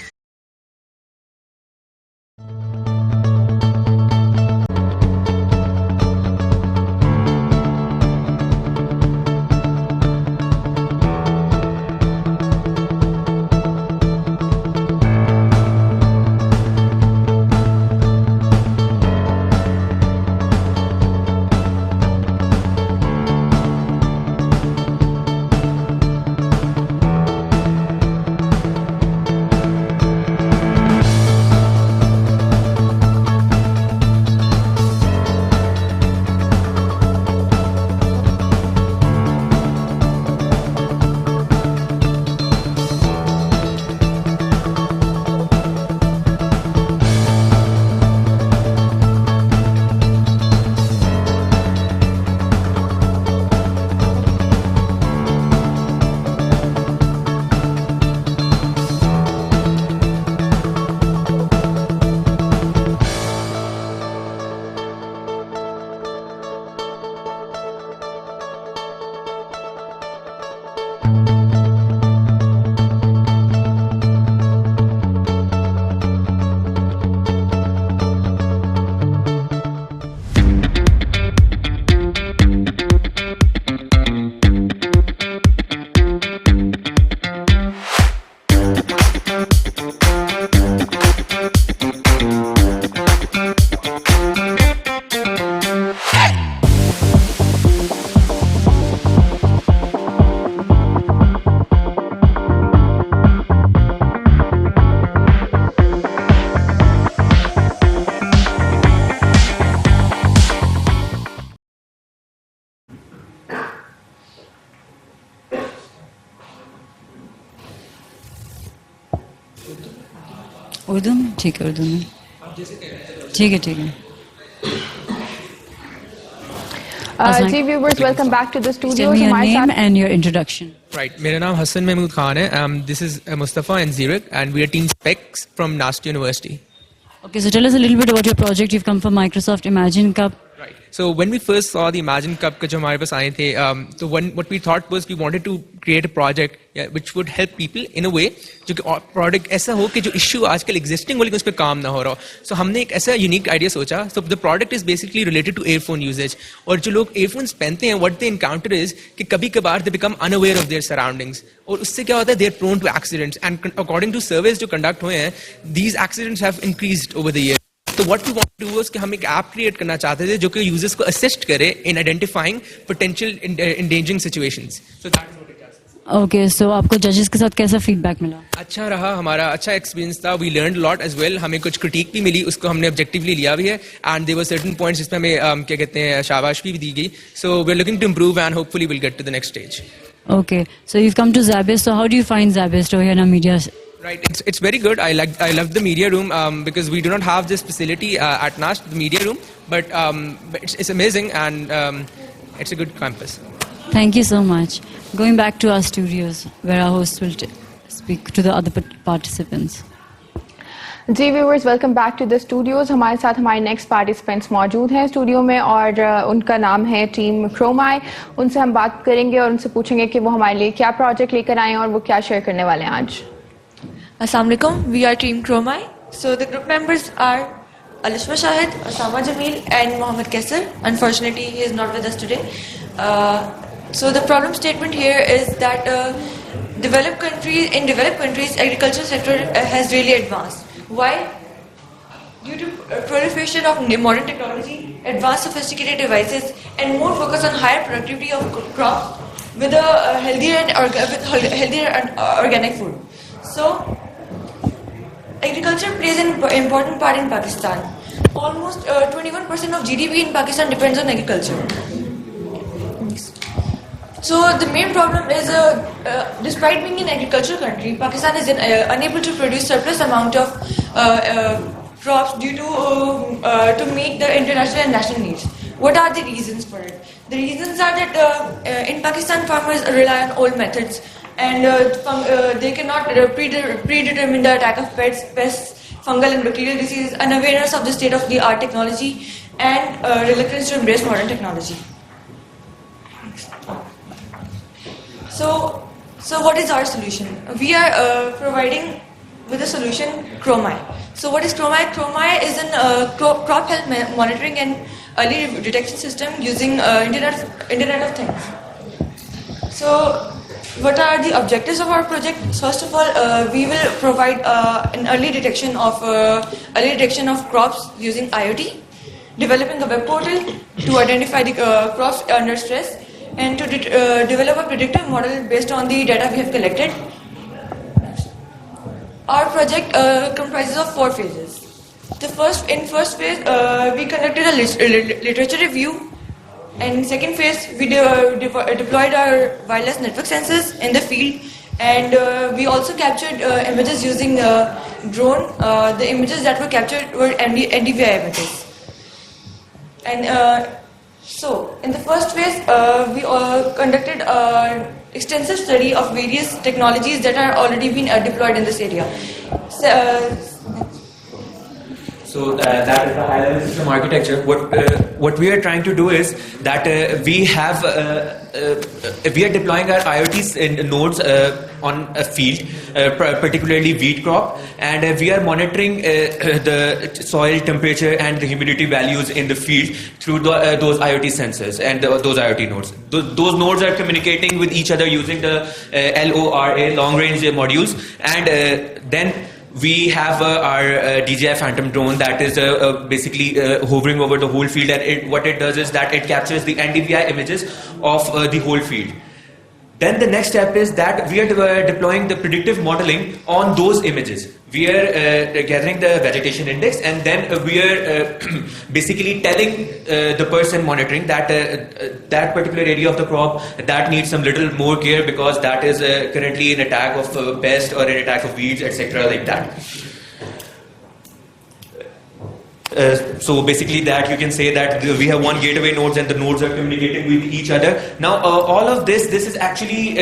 Urdu में ठीक है, उर्दू में ठीक है, ठीक है. जी viewers, welcome back to the Tell studio. me your हमारे name साथ and your introduction. Right. मेरा नाम हसन महमूद खान है. This is Mustafa and Zirak, and we are Team Specs from Nast University. Okay, so tell us a little bit about your project. You've come from Microsoft Imagine Cup. So when we first saw the Imagine Cup का जो हमारे पास आए थे, so what we thought was we wanted to create a project which would help people in a way जो कि product ऐसा हो कि जो issue आजकल existing हो लेकिन उस पर काम ना हो रहा हो. So हमने एक ऐसा unique idea सोचा. So the product is basically related to earphone usage. और जो लोग earphones पहनते हैं, what they encounter is कि कभी कभार they become unaware of their surroundings. और उससे क्या होता है, they are prone to accidents. And according to surveys जो conduct हुए हैं, these accidents have increased over the years. तो what we want to do is कि हम एक ऐप क्रिएट करना चाहते थे जो कि यूजर्स को असिस्ट करे in identifying potential endangering situations. So that is what it does. Okay, so आपको जजेस के साथ कैसा फीडबैक मिला? अच्छा रहा, हमारा अच्छा एक्सपीरियंस था. We learn lot as well. हमें कुछ क्रिटिक भी मिली, उसको हमने ऑब्जेक्टिवली लिया भी है. And there were certain points जिसमें हमें क्या कहते हैं शाबाश भी दी गई. So we are looking to improve and hopefully will get to the next stage. Okay, so you've come to ZABIST. So how do you find ZABIST over here in our media? Right, it's very good. I love the media room because we do not have this facility at NAST, the media room, but it's amazing and it's a good campus. Thank you so much. Going back to our studios where our hosts will speak to the other participants. जी viewers, welcome back to the studios. हमारे साथ हमारे next participants मौजूद हैं studio में और उनका नाम है टीम क्रोमाई. उनसे हम बात करेंगे और उनसे पूछेंगे कि वो हमारे लिए क्या प्रोजेक्ट लेकर आए हैं और वो क्या शेयर करने वाले हैं आज. Assalamu alaikum. We are Team Cromai. So the group members are Alishma Shahid, Osama Jamil and Mohammed Kaisar. Unfortunately, he is not with us today. So the problem statement here is that in developed countries, agriculture sector has really advanced. Why? Due to proliferation of modern technology, advanced sophisticated devices, and more focus on higher productivity of crops with a healthier and organic food. So, agriculture plays an important part in Pakistan. Almost 21% of GDP in Pakistan depends on agriculture. So the main problem is, despite being an agricultural country, Pakistan is unable to produce surplus amount of crops due to meet the international and national needs. What are the reasons for it? The reasons are that in Pakistan farmers rely on old methods and they cannot predetermine the attack of pests, fungal and bacterial diseases, unawareness of the state-of-the-art technology, and reluctance to embrace modern technology. So what is our solution? We are providing with a solution Cromai. So what is Cromai? Cromai is a crop health monitoring and early detection system using Internet of Things. So what are the objectives of our project? First of all, we will provide an early detection of crops using IoT, developing a web portal to identify the crops under stress, and to develop a predictive model based on the data we have collected. Our project comprises of 4 phases. In first phase, we conducted a literature review. And in second phase, we deployed our wireless network sensors in the field, and we also captured images using drone. The images that were captured were NDVI images. And so, in the first phase, we conducted extensive study of various technologies that are already been deployed in this area. So that is the high-level system architecture. What we are trying to do is that we are deploying our IoT nodes on a field, particularly wheat crop, and we are monitoring the soil temperature and the humidity values in the field through those IoT sensors and those IoT nodes. Those nodes are communicating with each other using the LORA, long-range modules, and then we have our DJI Phantom drone that is basically hovering over the whole field, and what it does is that it captures the NDVI images of the whole field. Then the next step is that we are deploying the predictive modeling on those images. We are gathering the vegetation index, and then we are basically telling the person monitoring that that particular area of the crop that needs some little more care because that is currently an attack of pest or an attack of weeds, etc. like that. So basically that you can say that we have one gateway nodes and the nodes are communicating with each other. Now all of this is actually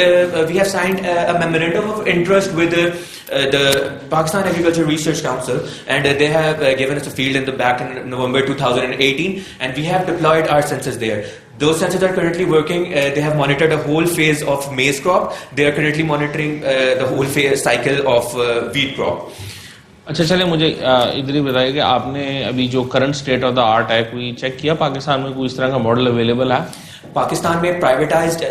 we have signed a memorandum of interest with the Pakistan Agriculture Research Council, and they have given us a field in the back in November 2018, and we have deployed our sensors there. Those sensors are currently working. They have monitored a whole phase of maize crop. They are currently monitoring the whole phase cycle of wheat crop. अच्छा चले मुझे इधर ही बताइए कि आपने अभी जो current state of the art है कोई चेक किया पाकिस्तान में कोई इस तरह का मॉडल अवेलेबल है? पाकिस्तान में प्राइवेटाइज्ड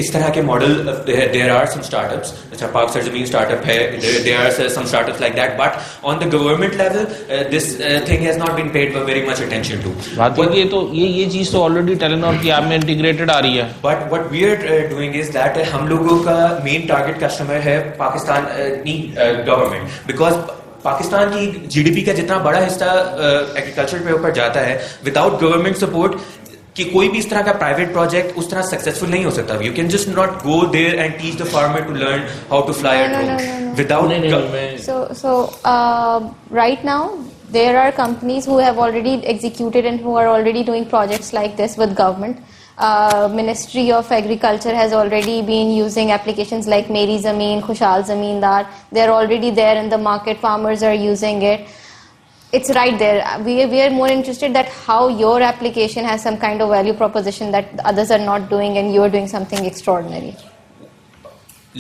इस तरह के model there are some startups, अच्छा पाक सरजमीन स्टार्टअप है, there are some startups like that, but on the government level this thing has not been paid very much attention to. बात ये तो ये चीज तो ऑलरेडी टेलीनॉर की ऐप में इंटीग्रेटेड आ रही है. But what we are doing is that हम लोगों का मेन टारगेट कस्टमर है पाकिस्तान गवर्नमेंट, बिकॉज पाकिस्तान की जीडीपी का जितना बड़ा हिस्सा एग्रीकल्चर पे ऊपर जाता है, विदाउट गवर्नमेंट सपोर्ट कि कोई भी इस तरह का प्राइवेट प्रोजेक्ट उस तरह सक्सेसफुल नहीं हो सकता. You can just not go there and teach the farmer to learn how to fly a drone without. So right now there are companies who have already executed and who are already doing projects like this with government. Ministry of Agriculture has already been using applications like Meri Zameen, Khushal Zameendar. They are already there in the market. Farmers are using it. It's right there. We are more interested that how your application has some kind of value proposition that others are not doing, and you are doing something extraordinary.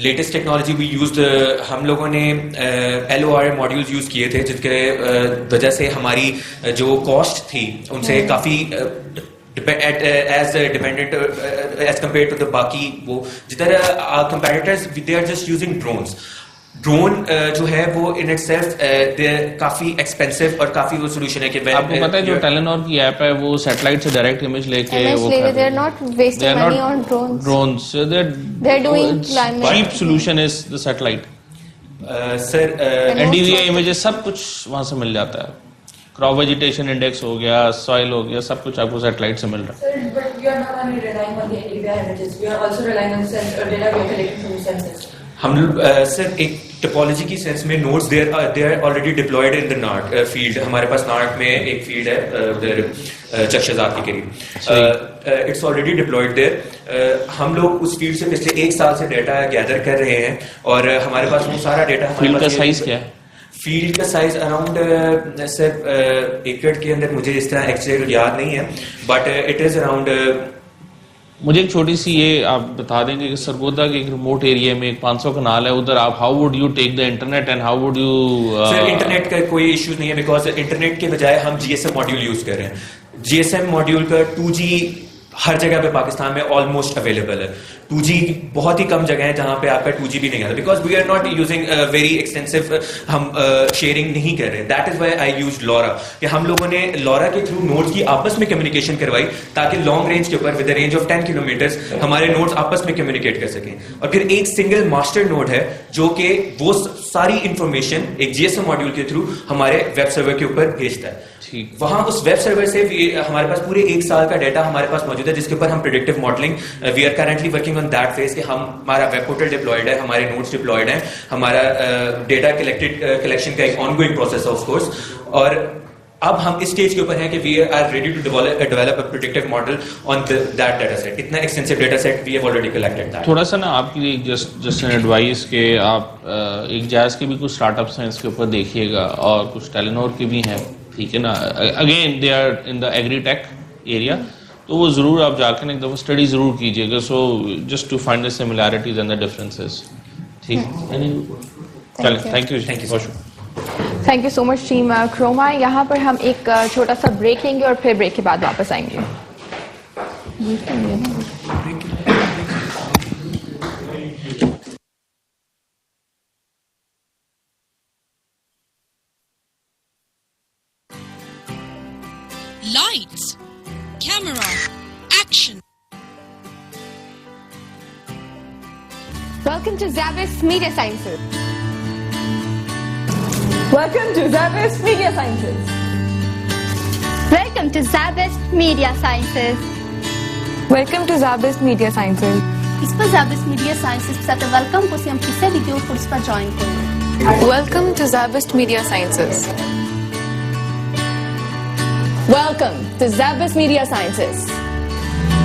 Latest technology भी use हम लोगों ने LOR modules use किए थे, जिसके वजह से हमारी जो कॉस्ट थी उनसे काफी as dependent as compared to the बाकी वो जिधर competitors they are just using drones. Drone जो है वो इन इटसेल्फ काफी एक्सपेंसिव और काफी वो सॉल्यूशन है कि आपको पता है जो टेलीनॉर की ऐप है वो सैटेलाइट से डायरेक्ट इमेज लेके वो they are not wasting money on drones. They're doing climate. Cheap solution is the satellite. Sir NDVI images सब कुछ वहाँ से मिल जाता है. क्रॉप वेजिटेशन इंडेक्स हो गया, सॉइल हो गया, सब कुछ आपको सैटेलाइट से मिल रहा है. Sir, but we are not only relying on the NDVI images, we are also relying on the data we are collecting from the sensors. हम लोग सर एक टोपोलॉजी की सेंस में nodes they are already deployed in the NARC field. हमारे पास नार्क में एक field है उधर चक्षजात के करीब, इट्स ऑलरेडी डिप्लॉयड देयर. हम लोग उस फील्ड से पिछले 1 साल से डाटा गैदर कर रहे हैं और हमारे पास वो सारा डाटा. फील्ड का साइज क्या है? फील्ड का साइज अराउंड सर एकड़ के अंदर मुझे इस तरह एक्चुअली याद नहीं है, बट इट इज अराउंड. मुझे एक छोटी सी ये आप बता देंगे कि सरगोदा के एक रिमोट एरिया में एक 500 कनाल है, उधर आप how would you take the internet and how would you sir internet का कोई इश्यूज नहीं है, बिकॉज इंटरनेट के बजाय हम GSM मॉड्यूल यूज कर रहे हैं. GSM मॉड्यूल का 2G हर जगह पे पाकिस्तान में ऑलमोस्ट अवेलेबल है. 2G बहुत ही कम जगह है जहां पे आपका 2G भी नहीं आता, because we are not using very extensive, हम शेयरिंग नहीं कर रहे. That is why I use LoRa, कि हम लोगों ने LoRa के थ्रू नोड्स की आपस में कम्युनिकेशन करवाई ताकि लॉन्ग रेंज के ऊपर विद रेंज ऑफ 10 किलोमीटर हमारे नोड्स आपस में कम्युनिकेट कर सकें. और फिर एक सिंगल मास्टर नोड है जो कि वो सारी इंफॉर्मेशन एक GSM मॉड्यूल के थ्रू हमारे वेब सर्वर के ऊपर भेजता है. वहां उस वेब सर्वर से हमारे पास पूरे 1 साल का डाटा हमारे पास मौजूद है, जिसके ऊपर हम predictive modelling we are currently working on that phase कि हमारा वेब पोर्टल डिप्लॉयड है, हमारे नोड्स डिप्लॉयड हैं, हमारा डेटा कलेक्शन का एक ऑनगोइंग प्रोसेस है ऑफ कोर्स. और अब हम इस स्टेज के ऊपर हैं कि we are ready to develop a predictive model on that data set. इतना extensive data set we have already collected that. थोड़ा सा ना आपके लिए जस्ट एन एडवाइस के आप एक जैज के भी कुछ स्टार्टअप्स हैं इसके ऊपर देखिएगा और कुछ टेलीनॉर के भी हैं, ठीक है ना. Again they are in the agri tech area, तो वो ज़रूर आप जाकर एक दफ़ा स्टडी ज़रूर कीजिएगा. So just to find the similarities and the differences. ठीक, चलिए थैंक यू बहुत शुक्रिया. Thank you so much team Croma. यहाँ पर हम एक छोटा सा ब्रेक लेंगे और फिर ब्रेक के बाद वापस आएंगे. Lights, camera, action. Welcome to SZABIST Media Sciences. Welcome to SZABIST Media Sciences. Welcome to SZABIST Media Sciences. Welcome to SZABIST Media Sciences. इस पर SZABIST Media Sciences साथ वेलकम को हम किसे वीडियो कोर्स पर ज्वाइन करें. Welcome to SZABIST Media Sciences. Welcome to SZABIST Media Sciences.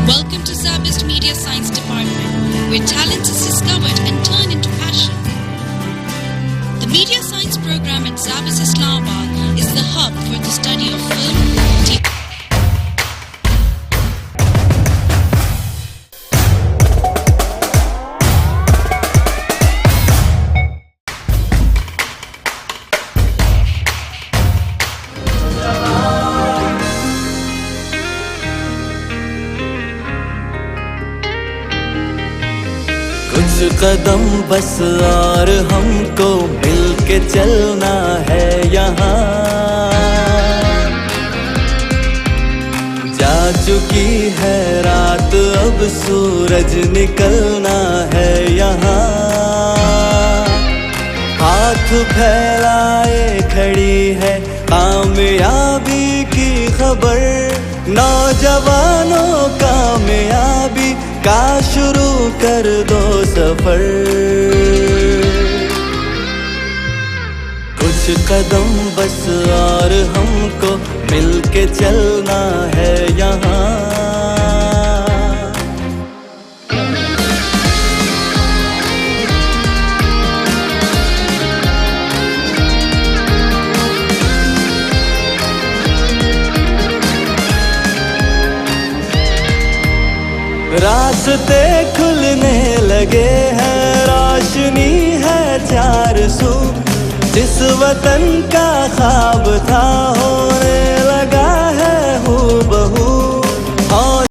Welcome to SZABIST Media Science Department, where talent is discovered and turned into passion. The Media Science program at SZABIST Islamabad is the hub for the study of film, TV. कुछ कदम बस और हमको मिलके चलना है यहाँ. जा चुकी है रात अब सूरज निकलना है यहाँ. हाथ फैलाए खड़ी है कामयाबी की खबर. नौजवानों कामयाबी का शुरू कर दो सफर. कुछ कदम बस और हमको मिलके चलना है यहाँ. रास्ते खुलने लगे हैं, रोशनी है चार सू. जिस वतन का ख्वाब था हो